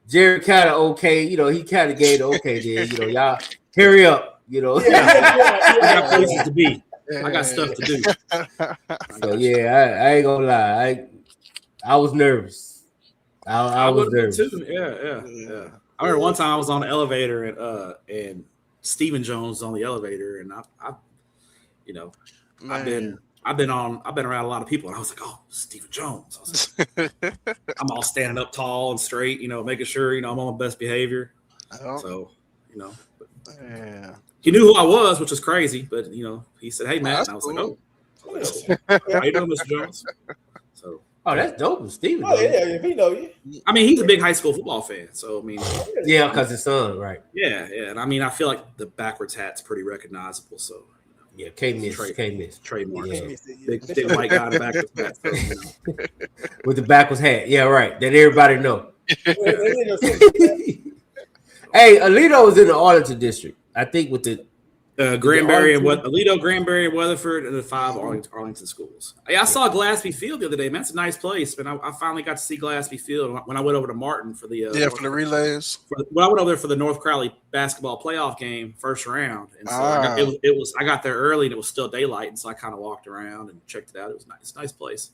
Jerry kind of okay. He kind of gave the okay. Then y'all hurry up. You know. I got places to be. I got stuff to do. So yeah, I ain't gonna lie. I was nervous. I was nervous too. Yeah. I remember one time I was on the elevator and Stephen Jones was on the elevator, and I've been around a lot of people, and I was like, oh, Stephen Jones. I was like, I'm all standing up tall and straight, making sure I'm on my best behavior. So he knew who I was, which was crazy. But he said, "Hey, Matt," and I was like, "Oh, how you doing, Mr. Jones?" So, that's dope, Stephen. Oh yeah, he know you. I mean, he's a big high school football fan, so I mean, yeah, because his son, right? Yeah, and I mean, I feel like the backwards hat's pretty recognizable. So, yeah, can't miss trademark. Yeah. Big white guy in the backwards hat, with the backwards hat. Yeah, right. That everybody know. Hey, Alito was in the Arlington district. I think with the Granbury and Alito, Granbury, and Weatherford, and the 5 Arlington schools. Yeah, I saw Glassby Field the other day. Man, that's a nice place. And I finally got to see Glassby Field when I went over to Martin for the for the relays. When I went over there for the North Crowley basketball playoff game, first round, and so I got there early and it was still daylight, and so I kind of walked around and checked it out. It was nice place.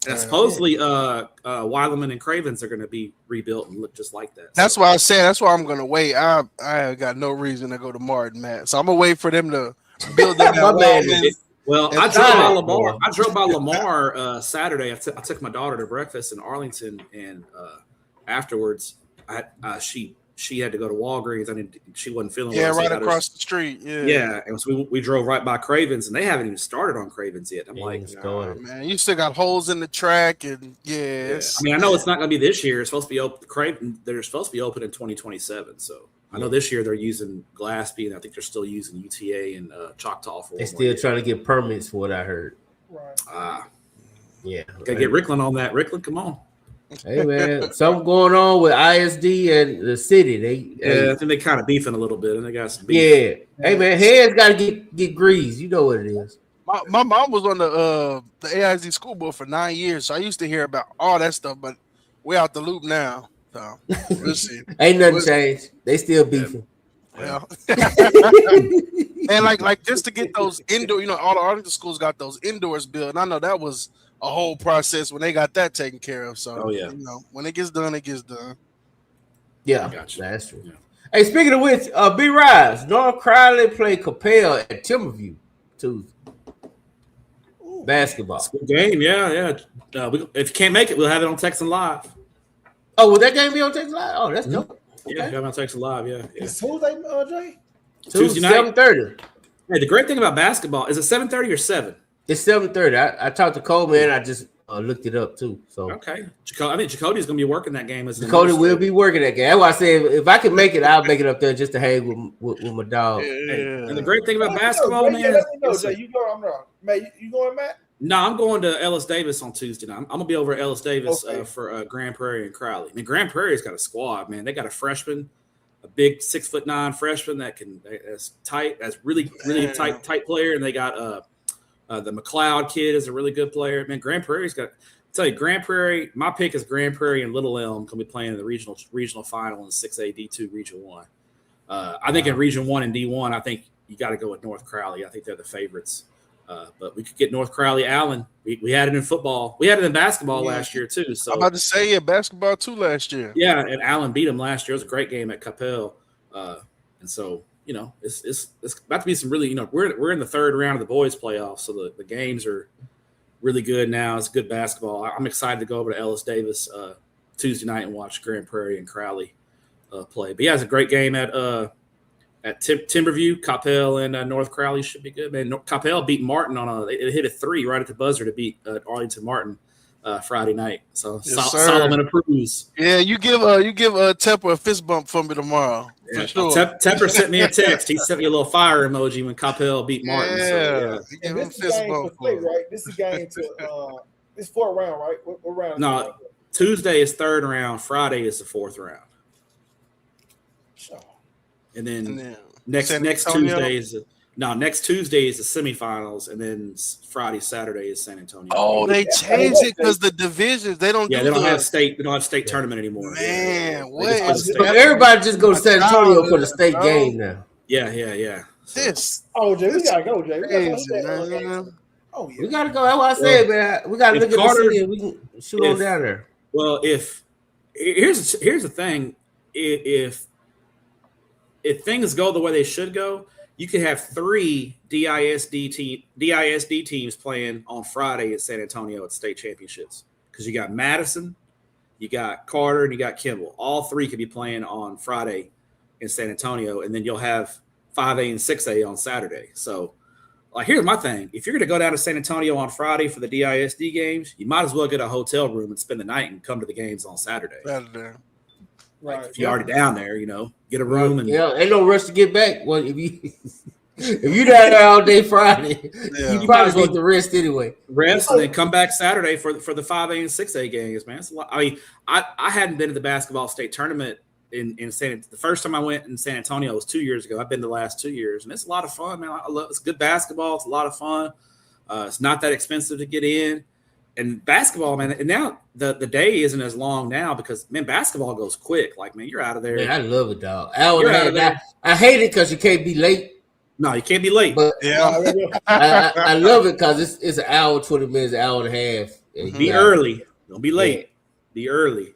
And supposedly, Weileman and Cravens are going to be rebuilt and look just like that. That's why I said. That's why I'm going to wait. I got no reason to go to Martin, man. So I'm gonna wait for them to build that. I drove by Lamar Saturday. I took my daughter to breakfast in Arlington, and afterwards, she had to go to Walgreens. She wasn't feeling well. Yeah, right across the street. Yeah. And so we drove right by Cravens, and they haven't even started on Cravens yet. I'm like, man, you still got holes in the track, and I mean, I know it's not going to be this year. It's supposed to be open. Craven, they're supposed to be open in 2027. So I know this year they're using Glassby, and I think they're still using UTA and Choctaw for. They're still trying to get permits for what I heard. Right. Yeah. Gotta get Ricklin on that. Ricklin, come on. Hey man, something going on with ISD and the city. I think they kind of beefing a little bit, and they got some beef. Yeah. Hey man, heads got to get greased. You know what it is. My mom was on the AISD school board for 9 years, so I used to hear about all that stuff. But we're out the loop now, so we'll see. Ain't nothing changed. They still beefing. Yeah. And like just to get those indoor, all the Arlington schools got those indoors built, and I know that was a whole process when they got that taken care of. So, when it gets done, it gets done. Yeah, that's true. Yeah. Hey, speaking of which, B Rise, North Crowley played Capel at Timberview Tuesday. Basketball. It's a good game, yeah. If you can't make it, we'll have it on Texan Live. Oh, will that game be on Texan Live? Oh, that's dope. Yeah, have it on Texan Live, yeah. It's Tuesday, Jay? Tuesday night, 7:30. Hey, the great thing about basketball is it 7:30 or 7? It's 7:30. I talked to Coleman. I just looked it up too. So okay, I think Jacody's going to be working that game. Jacody will be working that game. That's why I said if I can make it, I'll make it up there just to hang with my dog. And the great thing about basketball, man, let me know, Jay. You going? I'm wrong. Matt, you going, Matt? No, I'm going to Ellis Davis on Tuesday night. I'm going to be over at Ellis Davis for Grand Prairie and Crowley. I mean, Grand Prairie's got a squad, man. They got a freshman, a big 6'9" freshman that's tight, that's really tight player, and they got the McLeod kid is a really good player. Man, Grand Prairie's got. I tell you, Grand Prairie. My pick is Grand Prairie and Little Elm going to be playing in the regional final in 6A D2 Region 1. I think in Region 1 and D1, I think you got to go with North Crowley. I think they're the favorites. But we could get North Crowley Allen. We had it in football. We had it in basketball last year too. So I'm about to say basketball too last year. Yeah, and Allen beat them last year. It was a great game at Capel. And so it's about to be some really we're in the third round of the boys playoffs, so the games are really good now. It's good basketball. I'm excited to go over to Ellis Davis Tuesday night and watch Grand Prairie and Crowley play. But yeah, it's a great game at Timberview. Capel and North Crowley should be good, man. Capel beat Martin it hit a 3 right at the buzzer to beat Arlington Martin Friday night. So Solomon approves. Yeah, you give Tepper a fist bump for me tomorrow. Yeah. For sure. Tepper sent me a text. He sent me a little fire emoji when Capel beat Martin. Yeah, so, and this is a game to play, right? This is a game to it's 4th round, right? What round? No, Tuesday is 3rd round. Friday is the 4th round. Sure. And then next Tuesday is next Tuesday is the semifinals, and then Friday, Saturday is San Antonio. Oh, they changed it because the divisions they don't. Yeah, they don't have state tournament anymore. Man, so everybody just go to San Antonio for the state game now. Yeah. This. Oh, Jay, we gotta go, Jay. We gotta Crazy, man. Oh yeah. We gotta go. That's what I said, man. We gotta if look at Carter- the city and we can shoot on down there. Well, here's the thing. If things go the way they should go, you could have 3 DISD teams playing on Friday at San Antonio at state championships, because you got Madison, you got Carter, and you got Kimball. All 3 could be playing on Friday in San Antonio, and then you'll have 5A and 6A on Saturday. So, like, here's my thing. If you're going to go down to San Antonio on Friday for the DISD games, you might as well get a hotel room and spend the night and come to the games on Saturday. Right. If you're already down there, get a room. And ain't no rush to get back. Well, if you down there all day Friday, you probably going to rest anyway. Rest and then come back Saturday for the 5A and 6A games, man. It's a lot. I mean, I hadn't been to the basketball state tournament in the first time I went in San Antonio was 2 years ago. I've been the last 2 years, and it's a lot of fun, man. It's good basketball. It's a lot of fun. It's not that expensive to get in. And basketball, man, and now the day isn't as long now because, man, basketball goes quick. Like, man, you're out of there. Man, I love it, dog. I hate it because you can't be late. No, you can't be late. But I love it because it's an hour, 20 minutes, an hour and a half. Be early. Don't be late. Yeah. Be early.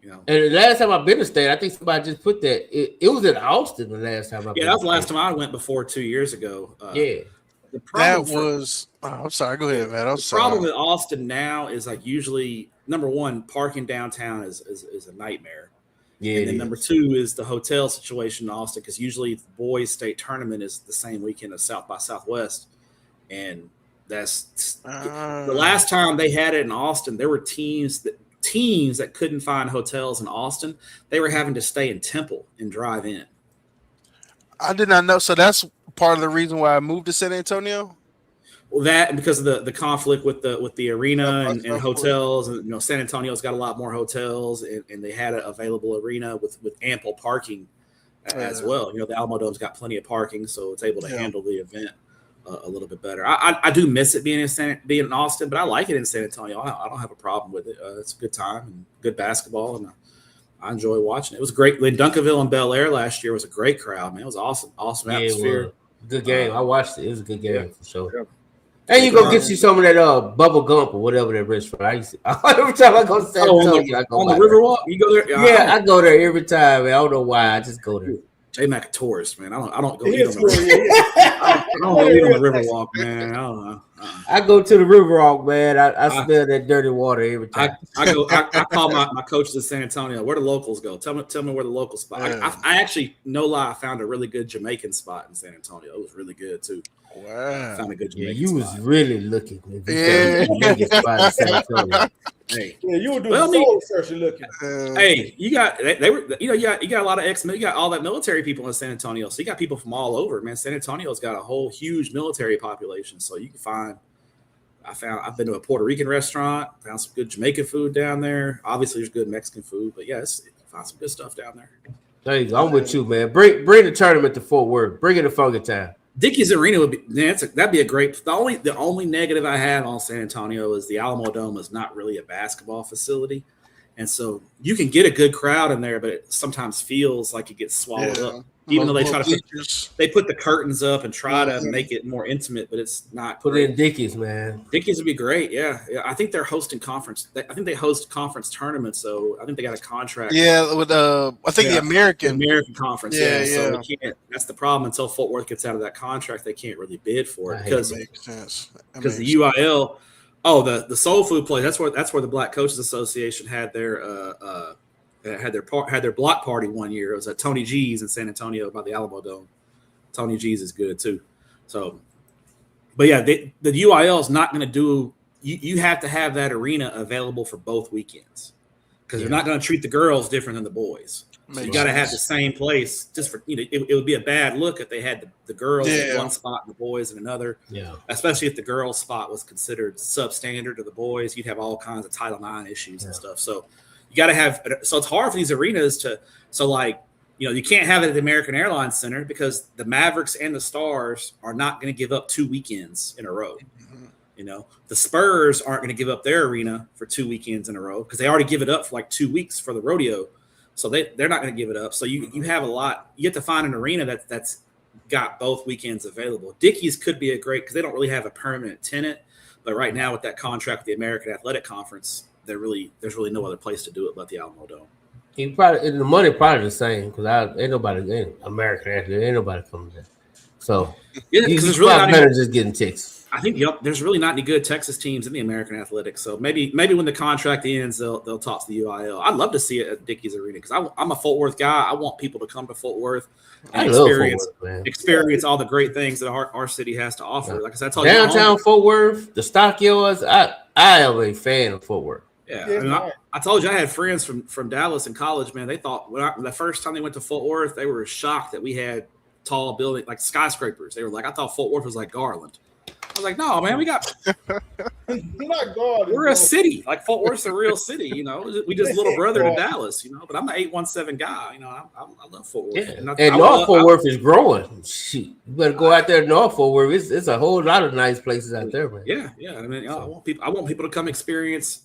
And the last time I've been to state, I think somebody just put that. It was in Austin the last time I that was the last time I went before 2 years ago. The problem I'm sorry. Go ahead, man. The problem with Austin now is, like, usually number one, parking downtown is a nightmare. Yeah. And then number 2 is the hotel situation in Austin, because usually the boys' state tournament is the same weekend as South by Southwest, and that's the last time they had it in Austin. There were teams that couldn't find hotels in Austin. They were having to stay in Temple and drive in. I did not know. So that's part of the reason why I moved to San Antonio. Well, that and because of the conflict with the arena and hotels, and San Antonio's got a lot more hotels, and they had an available arena with ample parking as well. The Alamo Dome's got plenty of parking, so it's able to handle the event a little bit better. I do miss it being in Austin, but I like it in San Antonio. I don't have a problem with it. It's a good time and good basketball, and I enjoy watching it. It was great. In Duncanville and Bel Air last year was a great crowd, man. It was awesome atmosphere. Good game. I watched it. It was a good game for sure. Yeah. And you go get you some of that bubble gump or whatever that restaurant. Every time I go to San Antonio, I go on the Riverwalk. You go there? Yeah, I go there every time. Man. I don't know why. I just go there. J Mac a tourist, man. I don't go eat on the I don't go eat on the Riverwalk, man. I don't know. I go to the Riverwalk, man. I smell that dirty water every time. I call my coaches in San Antonio. Where do locals go? Tell me where the local spot. I actually, no lie, I found a really good Jamaican spot in San Antonio. It was really good too. Wow. I found a good Jamaican you spot. was really looking. Jamaican spot in San Antonio. Hey, you were doing soul searching looking. Hey, you got you got a lot of you got all that military people in San Antonio. So you got people from all over, man. San Antonio's got a whole huge military population. So you can find. I've been to a Puerto Rican restaurant, found some good Jamaican food down there. Obviously, there's good Mexican food, but yes, you can find some good stuff down there. There you go. I'm with you, man. Bring the tournament to Fort Worth. Bring it to Funky Town. Dickey's Arena would be that'd be a great. The only negative I have on San Antonio is the Alamo Dome is not really a basketball facility, and so you can get a good crowd in there, but it sometimes feels like it gets swallowed up. Even though they try to put the curtains up and try to make it more intimate, but it's not. Put it in Dickey's, man. Dickey's would be great. Yeah. I think they're hosting conference. I think they host conference tournaments, so I think they got a contract. Yeah, with I think the American conference. Yeah. So they can't. That's the problem. Until Fort Worth gets out of that contract, they can't really bid for it because the UIL. Oh, the soul food place. That's where the Black Coaches Association had their had their block party one year. It was at Tony G's in San Antonio by the Alamo Dome. Tony G's is good too. So, but yeah, the UIL is not going to do. You have to have that arena available for both weekends because they're not going to treat the girls different than the boys. So you got to have the same place. Just for it would be a bad look if they had the girls in one spot and the boys in another. Yeah, especially if the girls' spot was considered substandard to the boys. You'd have all kinds of Title IX issues and stuff. So. You got to have so it's hard for these arenas to you can't have it at the American Airlines Center because the Mavericks and the Stars are not going to give up 2 weekends in a row. Mm-hmm. The Spurs aren't going to give up their arena for 2 weekends in a row because they already give it up for like 2 weeks for the rodeo. So they're not going to give it up. So you have a lot. You have to find an arena that's got both weekends available. Dickies could be a great because they don't really have a permanent tenant, but right now with that contract with the American Athletic Conference, there's really no other place to do it but the Alamo Dome. The money probably the same because ain't American Athletic, ain't nobody coming there. So yeah, because there's really not better just getting Texas. I think there's really not any good Texas teams in the American Athletic. So maybe when the contract ends, they'll talk to the UIL. I'd love to see it at Dickies Arena because I'm a Fort Worth guy. I want people to come to Fort Worth and experience all the great things that our city has to offer. Like I said, I told downtown Fort Worth, the stockyards. I am a fan of Fort Worth. Yeah, I told you I had friends from Dallas in college. Man, they thought the first time they went to Fort Worth, they were shocked that we had tall buildings like skyscrapers. They were like, I thought Fort Worth was like Garland. I was like, no, man, we got. not Garland. We're a city. Like Fort Worth's a real city. We just little brother to Dallas. But I'm an 817 guy. I love Fort Worth. Yeah. And North Fort Worth is growing. Shit, you better go out there to North Fort Worth. It's a whole lot of nice places out there, man. Yeah. I mean, I want people to come experience.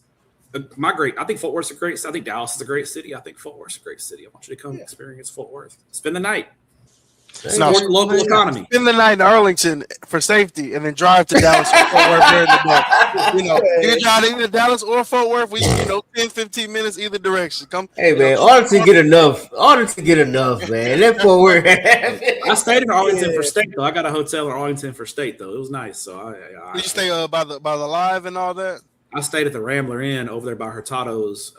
I think Fort Worth's a great city. I think Dallas is a great city. I think Fort Worth's a great city. I want you to come experience Fort Worth. Spend the night. Support the local economy. Spend the night in Arlington for safety, and then drive to Dallas or Fort Worth during the day. You can drive to either Dallas or Fort Worth. 10, 15 minutes either direction. Come. Hey man, Arlington get enough, man. That Fort Worth. I stayed in Arlington for state though. I got a hotel in Arlington for state though. It was nice. So Did you stay by the Live and all that? I stayed at the Rambler Inn over there by Hurtado's.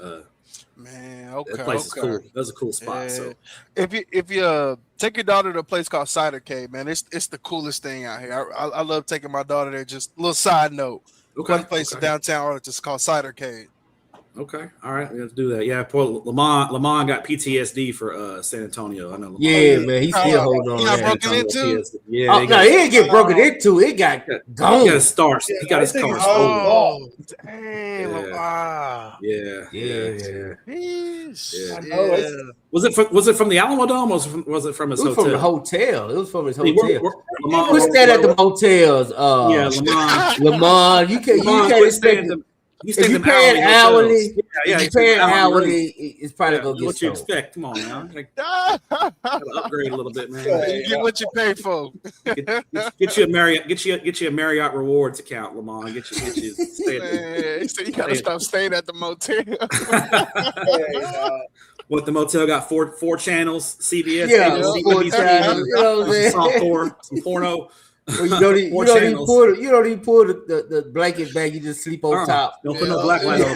Man, okay, that place is cool. That was a cool spot. Yeah. So if you take your daughter to a place called Cidercade, man, it's the coolest thing out here. I love taking my daughter there. Just a little side note. One place in downtown Arlington is called Cidercade. Okay, all right, we have to do that. Yeah, poor Lamont got PTSD for San Antonio. I know. Lamont. Yeah, man, he's still holding on. He got broken into. Yeah, he didn't get broken into. It got gone. He got his stars. He got his car stolen. Oh, damn! Wow. Yeah. Was it from the Alamo Dome or was it from his hotel? From the hotel. It was from his hotel. We stayed at the motels. Lamont. You can't expect them. If you paying hourly, it's probably gonna get what you expect. Come on now, gotta upgrade a little bit, man. You get what you pay for. Get you a Marriott Rewards account, Lamont. Get you. He said you gotta stop staying at the motel. What the motel got? Four channels, CBS, four channels, softcore, some porno. Well, you don't even pull the blanket back. You just sleep on top. Don't put no black light on.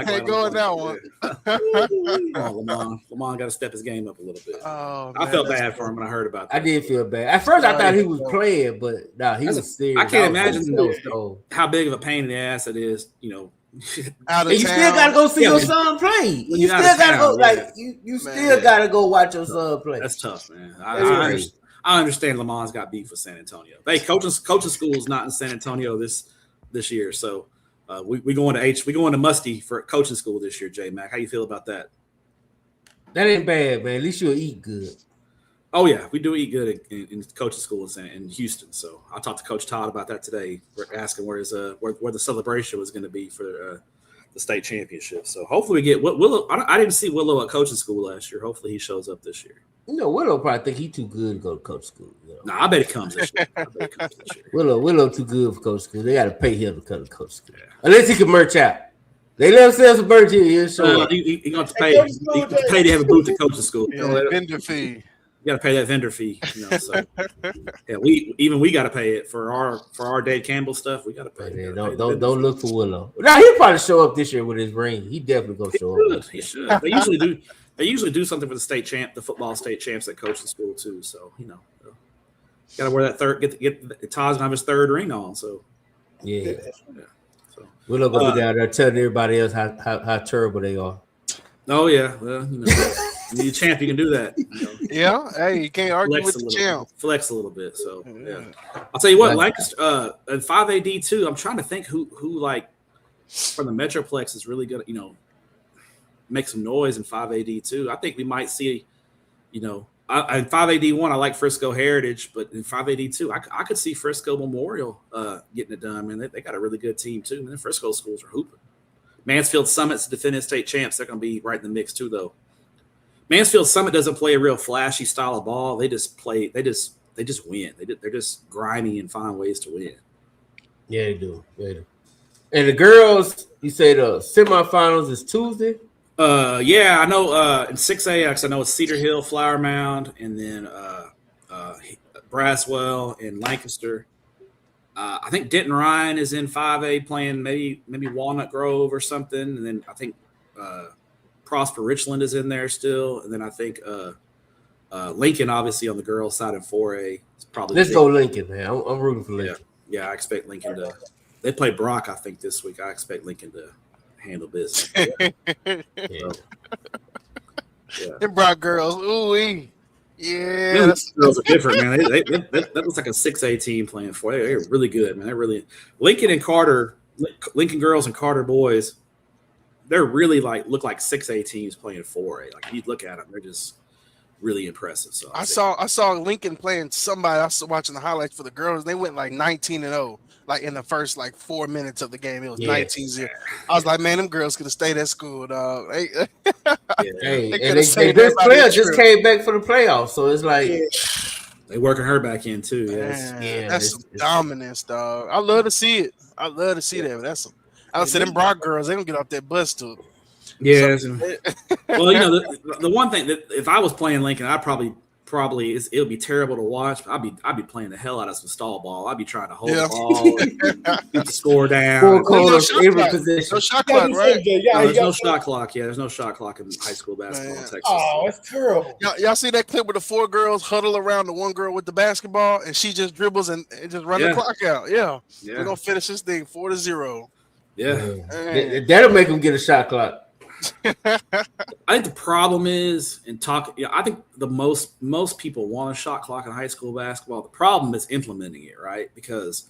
Can't go on that one. Lamont got to step his game up a little bit. I felt bad for him when I heard about that. I did feel bad. At first, I thought he was playing, but he was serious. I can't imagine how big of a pain in the ass it is. Out of you still gotta go see your son play. You still gotta go you still gotta go watch your son play. That's tough, man. I understand Lamont's got beef with San Antonio. Hey, coaching school is not in San Antonio this year, so we going to Musty for coaching school this year. J Mac, how you feel about that? That ain't bad, man. At least you'll eat good. Oh yeah, we do eat good in coaching school in Houston. So I talked to Coach Todd about that today. We're asking where the celebration was going to be for the state championship. So hopefully we get Willow. I didn't see Willow at coaching school last year. Hopefully he shows up this year. Willow probably think he's too good to go to coach school. Nah, I bet he comes this year. Willow too good for coach school. They got to pay him to come to coach school. Yeah. Unless he can merch out. They let him sell some merch here. So he going to pay. He pay to have a booth at coaching school. Vendor fee. You got to pay that vendor fee. So yeah, we got to pay it for our Dave Campbell stuff. We got to pay. Man, don't look for Willow. Now he'll probably show up this year with his ring. He definitely gonna show up. He should. They usually do something for the football state champs that coach the school too. So got to wear that third. Get Todd's gonna have his third ring on. So yeah. So Willow gonna be down there telling everybody else how terrible they are. Oh yeah, well you're a champ, you can do that. Yeah, hey, you can't argue with the champ. Flex a little bit. So yeah, I'll tell you what, Lancaster and 5AD2. I'm trying to think who like from the Metroplex is really good. Make some noise in 5AD2. I think we might see, in 5AD1, I like Frisco Heritage, but in 5AD2, I could see Frisco Memorial getting it done. Man, they got a really good team too. Man, Frisco schools are hooping. Mansfield Summit's defending state champs. They're going to be right in the mix too, though. Mansfield Summit doesn't play a real flashy style of ball. They just play. They just win. They're just grimy and find ways to win. Yeah, they do. And the girls, you say the semifinals is Tuesday? Yeah, I know. In 6A, I know it's Cedar Hill, Flower Mound, and then Braswell and Lancaster. I think Denton Ryan is in 5A playing maybe Walnut Grove or something, and then I think Prosper Richland is in there still, and then I think Lincoln, obviously on the girls' side in 4A, is probably. Let's go Lincoln, man. I'm rooting for Lincoln. Yeah, I expect Lincoln to. They play Brock, I think, this week. I expect Lincoln to handle business. Yeah. Them Brock girls, ooh-wee. Yeah, those girls are different, man. That looks like a 6A team playing for. They're really good, man. They're really Lincoln and Carter, Lincoln girls and Carter boys. They're really look like 6A teams playing 4A. Like you look at them, they're just really impressive. So I saw Lincoln playing somebody. I was watching the highlights for the girls. They went like 19-0. Like in the first 4 minutes of the game, it was 19-0. I was like, man, them girls could have stayed at school, dog. Their best player just came back for the playoffs, so it's like they working her back in too. Man, that's some dominance, dog. I love to see it. I love to see that. That's some. I would say them Brock girls, they don't get off that bus too. Yeah. Well, the one thing that if I was playing Lincoln, I'd probably it would be terrible to watch. I'd be playing the hell out of some stall ball. I'd be trying to hold the ball, get the score down. Four corners, every position. No shot clock, right? There's no shot clock. Yeah, there's no shot clock in high school basketball in Texas. Oh, that's terrible. Y'all see that clip where the 4 girls huddle around the one girl with the basketball and she just dribbles and just run the clock out? Yeah. We're gonna finish this thing 4-0. Yeah, that'll make them get a shot clock. I think the problem is I think the most people want a shot clock in high school basketball. The problem is implementing it, right? Because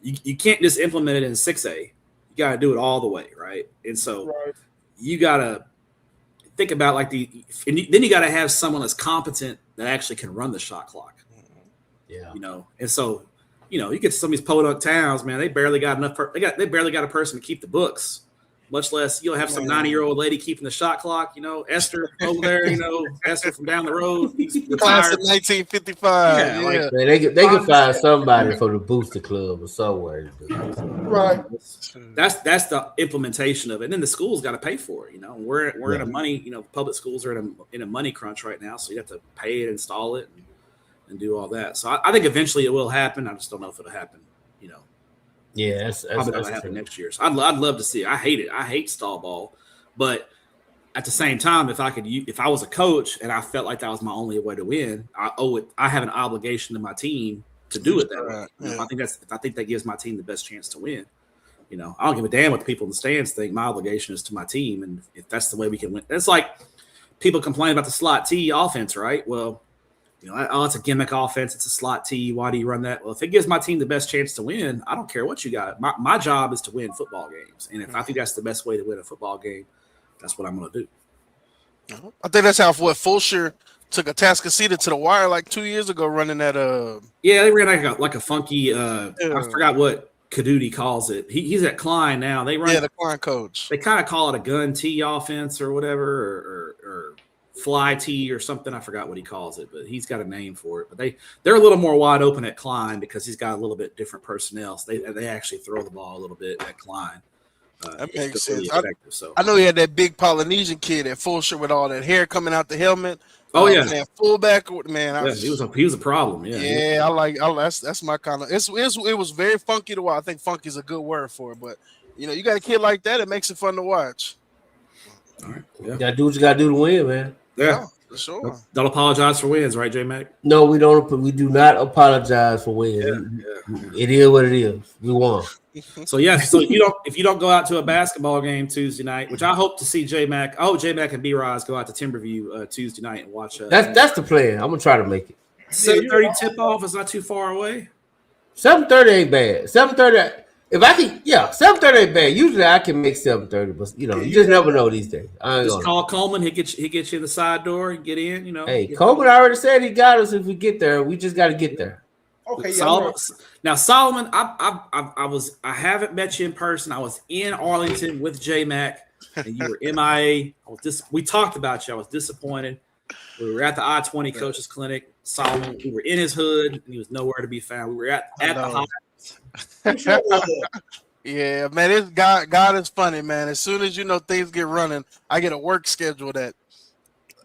you can't just implement it in 6A. You got to do it all the way, right? And so you got to think about then you got to have someone that's competent that actually can run the shot clock. Yeah, and so you get some of these podunk towns, man. They barely got enough. They barely got a person to keep the books. Much less you'll have some 90-year-old lady keeping the shot clock, Esther over there, Esther from down the road. Class of 1955. Man, they can find somebody for the booster club or somewhere. Right. That's the implementation of it. And then the schools got to pay for it. We're in a money, public schools are in a money crunch right now, so you have to pay it, install it, and do all that. So I think eventually it will happen. I just don't know if it'll happen. Yeah, that's probably going to happen next year. So I'd love to see it. I hate it. I hate stall ball, but at the same time, if I was a coach and I felt like that was my only way to win, I have an obligation to my team to do it that way. I think that gives my team the best chance to win. I don't give a damn what the people in the stands think. My obligation is to my team, and if that's the way we can win, it's like people complain about the slot T offense, right? Well. It's a gimmick offense. It's a slot T. Why do you run that? Well, if it gives my team the best chance to win, I don't care what you got. My job is to win football games. And if I think that's the best way to win a football game, that's what I'm going to do. I think that's how Fulshear took Atascocita to the wire like 2 years ago running that. Yeah, they ran like a funky I forgot what Caduti calls it. He's at Klein now. They run the Klein coach. They kind of call it a gun T offense or whatever or fly T or something. I forgot what he calls it, but he's got a name for it. But they're a little more wide open at Klein because he's got a little bit different personnel. So they actually throw the ball a little bit at Klein. That makes sense. I know he had that big Polynesian kid at Fulshear with all that hair coming out the helmet. Oh yeah, that fullback man. He was a problem. Yeah, that's my kind of. It was very funky to watch. I think funky is a good word for it, but you got a kid like that, it makes it fun to watch. All right, yeah. You gotta do what you gotta do to win, man. Yeah, for sure. Don't apologize for wins, right, J Mac? No, we don't. We do not apologize for wins. It is what it is. We won. So if you don't go out to a basketball game Tuesday night, which I hope to see J Mac. I hope J Mac and B Roz go out to Timberview Tuesday night and watch. That's the plan. I'm gonna try to make it. 7:30 tip off is not too far away. 7:30 ain't bad. 7:30. If I can, 7:30 ain't bad. Usually I can make 7:30, but you just never know these days. Just call Coleman. He get you in the side door and get in. Hey, Coleman already said he got us if we get there. We just got to get there. Okay. Solomon. Now Solomon, I haven't met you in person. I was in Arlington with J Mac and you were MIA. We talked about you. I was disappointed. We were at the I-20 coaches clinic. Solomon, we were in his hood, and he was nowhere to be found. We were at the high. Yeah, man, it's God is funny, man. As soon as things get running, I get a work schedule that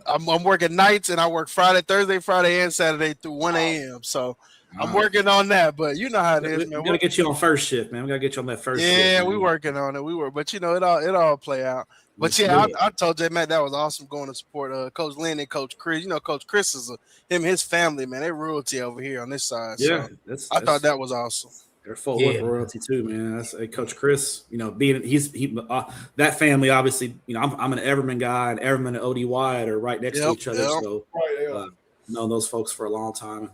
I'm working nights, and I work Thursday, Friday, and Saturday through 1 a.m. So I'm working on that, but you know how it is, man. We're gonna get you on first shift, man. We gotta get you on that first shift. Yeah, we working on it. But it all play out. But I told J Matt that was awesome going to support Coach Lynn and Coach Chris. Coach Chris is him and his family, man. They royalty over here on this side. Yeah, so I thought that was awesome. They're full of royalty too, man. That's Coach Chris. Being that family, obviously. I'm an Everman guy, and Everman and OD Wyatt are right next to each other. So known those folks for a long time.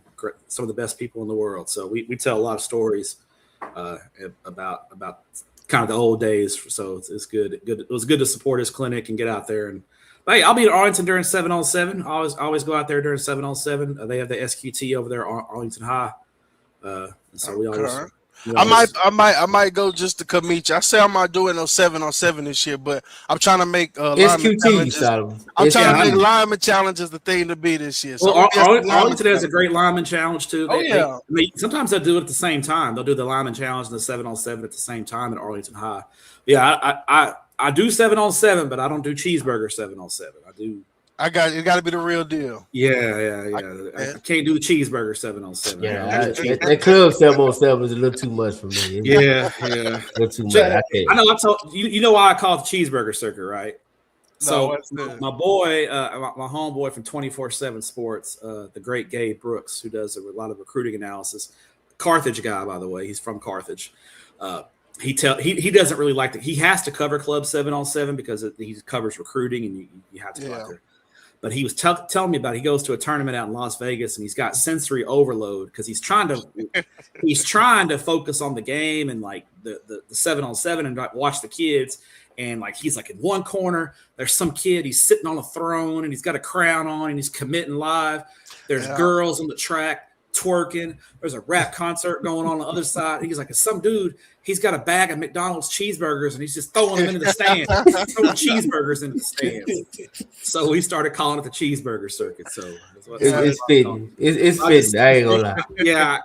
Some of the best people in the world. So we tell a lot of stories about kind of the old days. So it's good. It was good to support his clinic and get out there. And hey, I'll be at Arlington during 7-on-7. I always go out there during 7-on-7. They have the SQT over there, Arlington High. So we always. I might go just to come meet you. I say I'm not doing no 7-on-7 this year, but I'm trying to make SQT. I'm trying to make lineman challenges the thing to be this year. So Arlington has a great lineman challenge too. Sometimes they'll do it at the same time. They'll do the lineman challenge and the 7-on-7 at the same time at Arlington High. Yeah, I do 7-on-7, but I don't do cheeseburger 7-on-7. I do. It got to be the real deal. Yeah. I can't do the cheeseburger 7-on-7. Yeah, that club 7-on-7 is a little too much for me. Yeah. A little too much. I know. I told you know why I call it the cheeseburger circuit, right? So my boy, my homeboy from 24/7 Sports, the great Gabe Brooks, who does a lot of recruiting analysis, Carthage guy, by the way. He's from Carthage. He doesn't really like he has to cover Club 7-on-7 because he covers recruiting, and you have to go out there. But he was telling me about he goes to a tournament out in Las Vegas, and he's got sensory overload because he's trying to focus on the game and like the 7-on-7 and watch the kids. And like he's like in one corner, there's some kid, he's sitting on a throne and he's got a crown on and he's committing live. There's girls on the track twerking. There's a rap concert going on the other side. He's like, some dude, he's got a bag of McDonald's cheeseburgers and he's just throwing them into the stands. Throwing cheeseburgers into the stands. So we started calling it the cheeseburger circuit. So it's fitting. It's fitting. I ain't gonna lie. Yeah,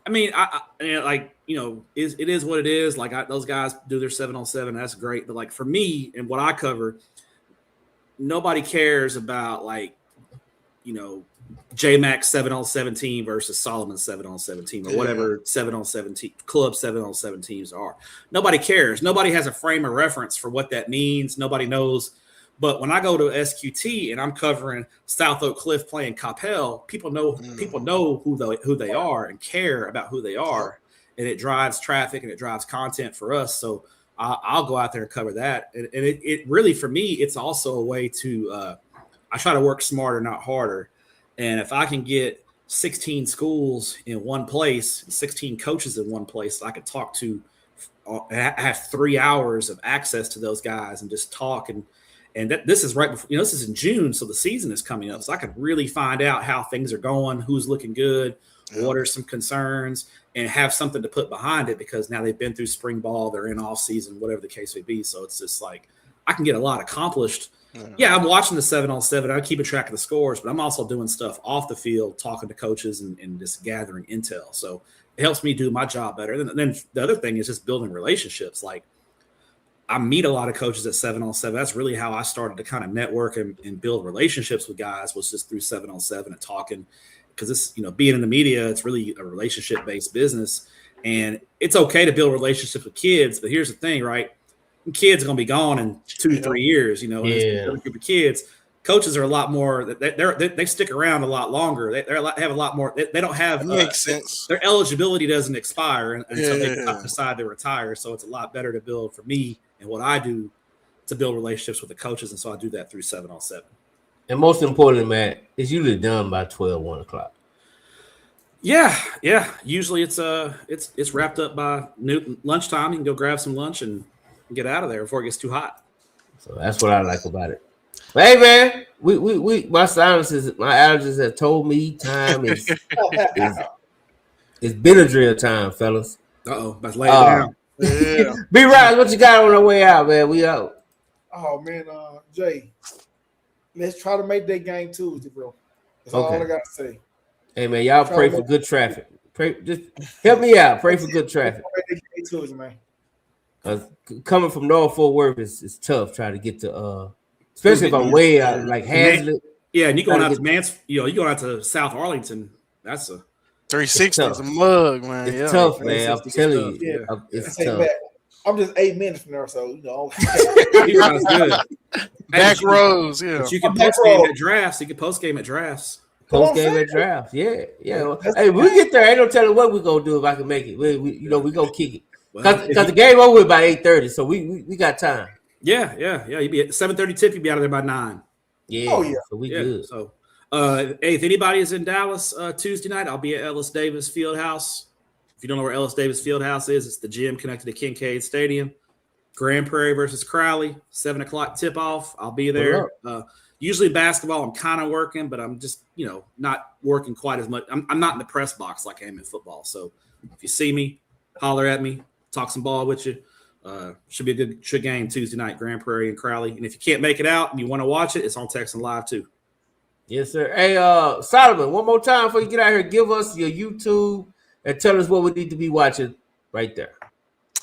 I mean, it is what it is. Like those guys do their 7-on-7. That's great. But like for me and what I cover, nobody cares about J-Max 7-on-7 team versus Solomon 7-on-7 team or whatever 7-on-7 team, club 7-on-7 teams are. Nobody cares. Nobody has a frame of reference for what that means. Nobody knows. But when I go to SQT and I'm covering South Oak Cliff playing Capel, people know who they are and care about who they are, and it drives traffic and it drives content for us. So I'll go out there and cover that. And it really, for me, it's also a way to I try to work smarter, not harder. And if I can get 16 schools in one place, 16 coaches in one place, I could talk to. I have 3 hours of access to those guys and just talk. And this is right before, this is in June, so the season is coming up. So I could really find out how things are going, who's looking good, what are some concerns, and have something to put behind it because now they've been through spring ball, they're in off season, whatever the case may be. So it's just like I can get a lot accomplished. Yeah, I'm watching the 7-on-7. I'm keeping track of the scores, but I'm also doing stuff off the field, talking to coaches and just gathering intel. So it helps me do my job better. And then the other thing is just building relationships. Like I meet a lot of coaches at 7-on-7. That's really how I started to kind of network and build relationships with guys was just through 7-on-7 and talking. Because it's, being in the media, it's really a relationship-based business. And it's okay to build relationships with kids, but here's the thing, right? Kids are going to be gone in 2-3 years, a group of kids. Coaches are a lot more. They stick around a lot longer. They have a lot more. They don't have makes sense. Their eligibility doesn't expire until they decide to retire. So it's a lot better to build for me and what I do to build relationships with the coaches, and so I do that through 7-on-7. And most importantly, Matt, it's usually done by 1 o'clock. Yeah. Usually it's wrapped up by lunchtime. You can go grab some lunch and get out of there before it gets too hot. So that's what I like about it. But hey man, we my sinuses, my allergies have told me time is it's Benadryl time, fellas. Let's lay it down. Be right, what you got on the way out, man? We out. Oh man, Jay, let's try to make that game Tuesday, bro. That's all I gotta say. Hey man, y'all pray for good traffic. Pray, just help me out. Pray for good traffic. Tuesday, man. Coming from North Fort Worth is tough trying to get to especially if I'm way out like Hazlitt. Yeah, and you going out to you going out to South Arlington. That's a 360 is a mug, man. It's tough, man. I'm telling you. Yeah. It's tough. I'm just 8 minutes from there, so you know. Good. Back rows, yeah. But you can post game at drafts. You can post game at drafts. Post game at drafts, yeah. Hey, we get there. Ain't no telling what we're gonna do if I can make it. We gonna kick it because the game over by 8:30, so we got time. Yeah. You be at 7:30 tip. You be out of there by 9. Yeah. Oh yeah. So we good. So, hey, if anybody is in Dallas Tuesday night, I'll be at Ellis Davis Fieldhouse. If you don't know where Ellis Davis Fieldhouse is, it's the gym connected to Kincaid Stadium. Grand Prairie versus Crowley, 7:00 tip off. I'll be there. Usually basketball, I'm kind of working, but I'm just, not working quite as much. I'm not in the press box like I am in football. So if you see me, holler at me, talk some ball with you. Should be a good game Tuesday night, Grand Prairie and Crowley. And if you can't make it out and you want to watch it, it's on Texan Live too. Yes, sir. Hey, Solomon, one more time before you get out here, give us your YouTube and tell us what we need to be watching right there.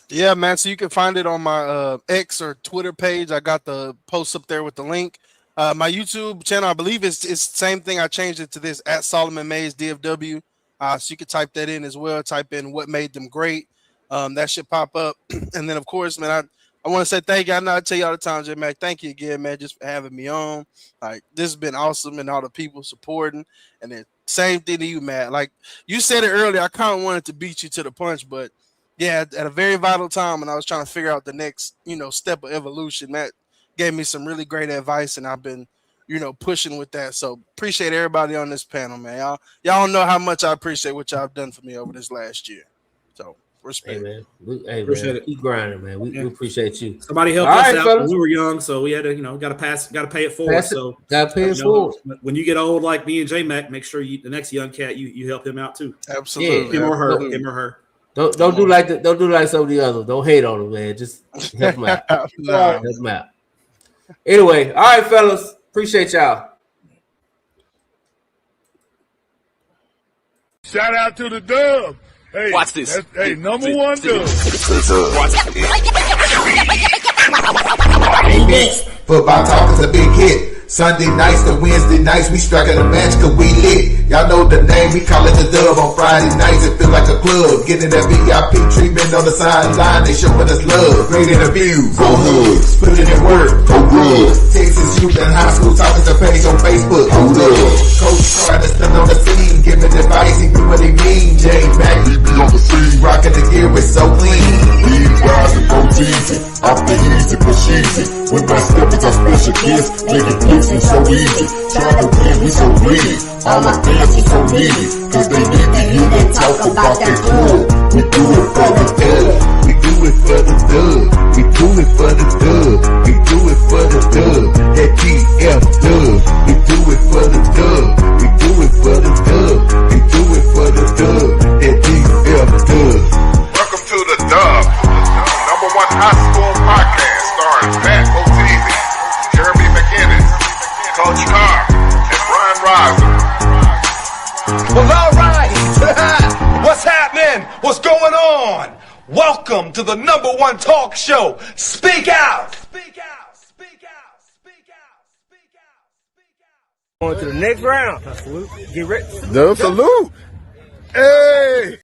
Yeah, man. So you can find it on my X or Twitter page. I got the post up there with the link. My YouTube channel, I believe it's the same thing. I changed it to this at Solomon Mays DFW. So you can type that in as well. Type in what made them great. That should pop up. And then, of course, man, I want to say thank you. I know I tell you all the time, J Mac, thank you again, man, just for having me on. Like, this has been awesome and all the people supporting. And then same thing to you, Matt. Like you said it earlier, I kind of wanted to beat you to the punch, but yeah, at a very vital time when I was trying to figure out the next, step of evolution, Matt gave me some really great advice, and I've been, pushing with that. So appreciate everybody on this panel, man. Y'all don't know how much I appreciate what y'all have done for me over this last year. So respect. Hey, man. Appreciate it. Keep grinding, man. We appreciate you. Somebody helped us out when we were young, so we had to, got to pay it forward. So got to pay it forward. When you get old like me and J Mac, make sure the next young cat you help him out too. Absolutely. Him or her. Don't do like some of the others. Don't hate on them, man. Just help them out. Help them out. Anyway, all right, fellas. Appreciate y'all. Shout out to the Dub. Hey, watch this. Hey, number one Dub. Football talk is a big hit. Sunday nights to Wednesday nights, we striking a match cause we lit. Y'all know the name, we call it the Dub. On Friday nights, it feel like a club. Getting that VIP treatment on the sideline, they showing us love. Great interviews, go hugs, put it in work, go good. Texas youth and high school talking to page on Facebook, hold up. Coach trying to stand on the scene, giving advice, he do what he mean. Jay Mac, he be on the scene, rocking the gear, it's so clean. Lead rise and go easy, off the easy, push easy. With my steppers, our special kids, making plays so easy. Trying to win, we so greedy. All my fans are so needy, cause they need to hear them talk about that club. We do it for the dub. We do it for the dub. We do it for the dub. We do it for the dub. That GF dub. We do it for the dub. We do it for the dub. We do it for the dub. That GF dub. Welcome to the Dub, number one high school podcast starring Matt Stepp, Jeremy McInnes, Coach Carr, and Brian Riser. Well, all right. What's happening? What's going on? Welcome to the number one talk show. Speak out. Speak out. Speak out. Speak out. Speak out. Speak out. Going to the next round. Get ready. The salute. Hey.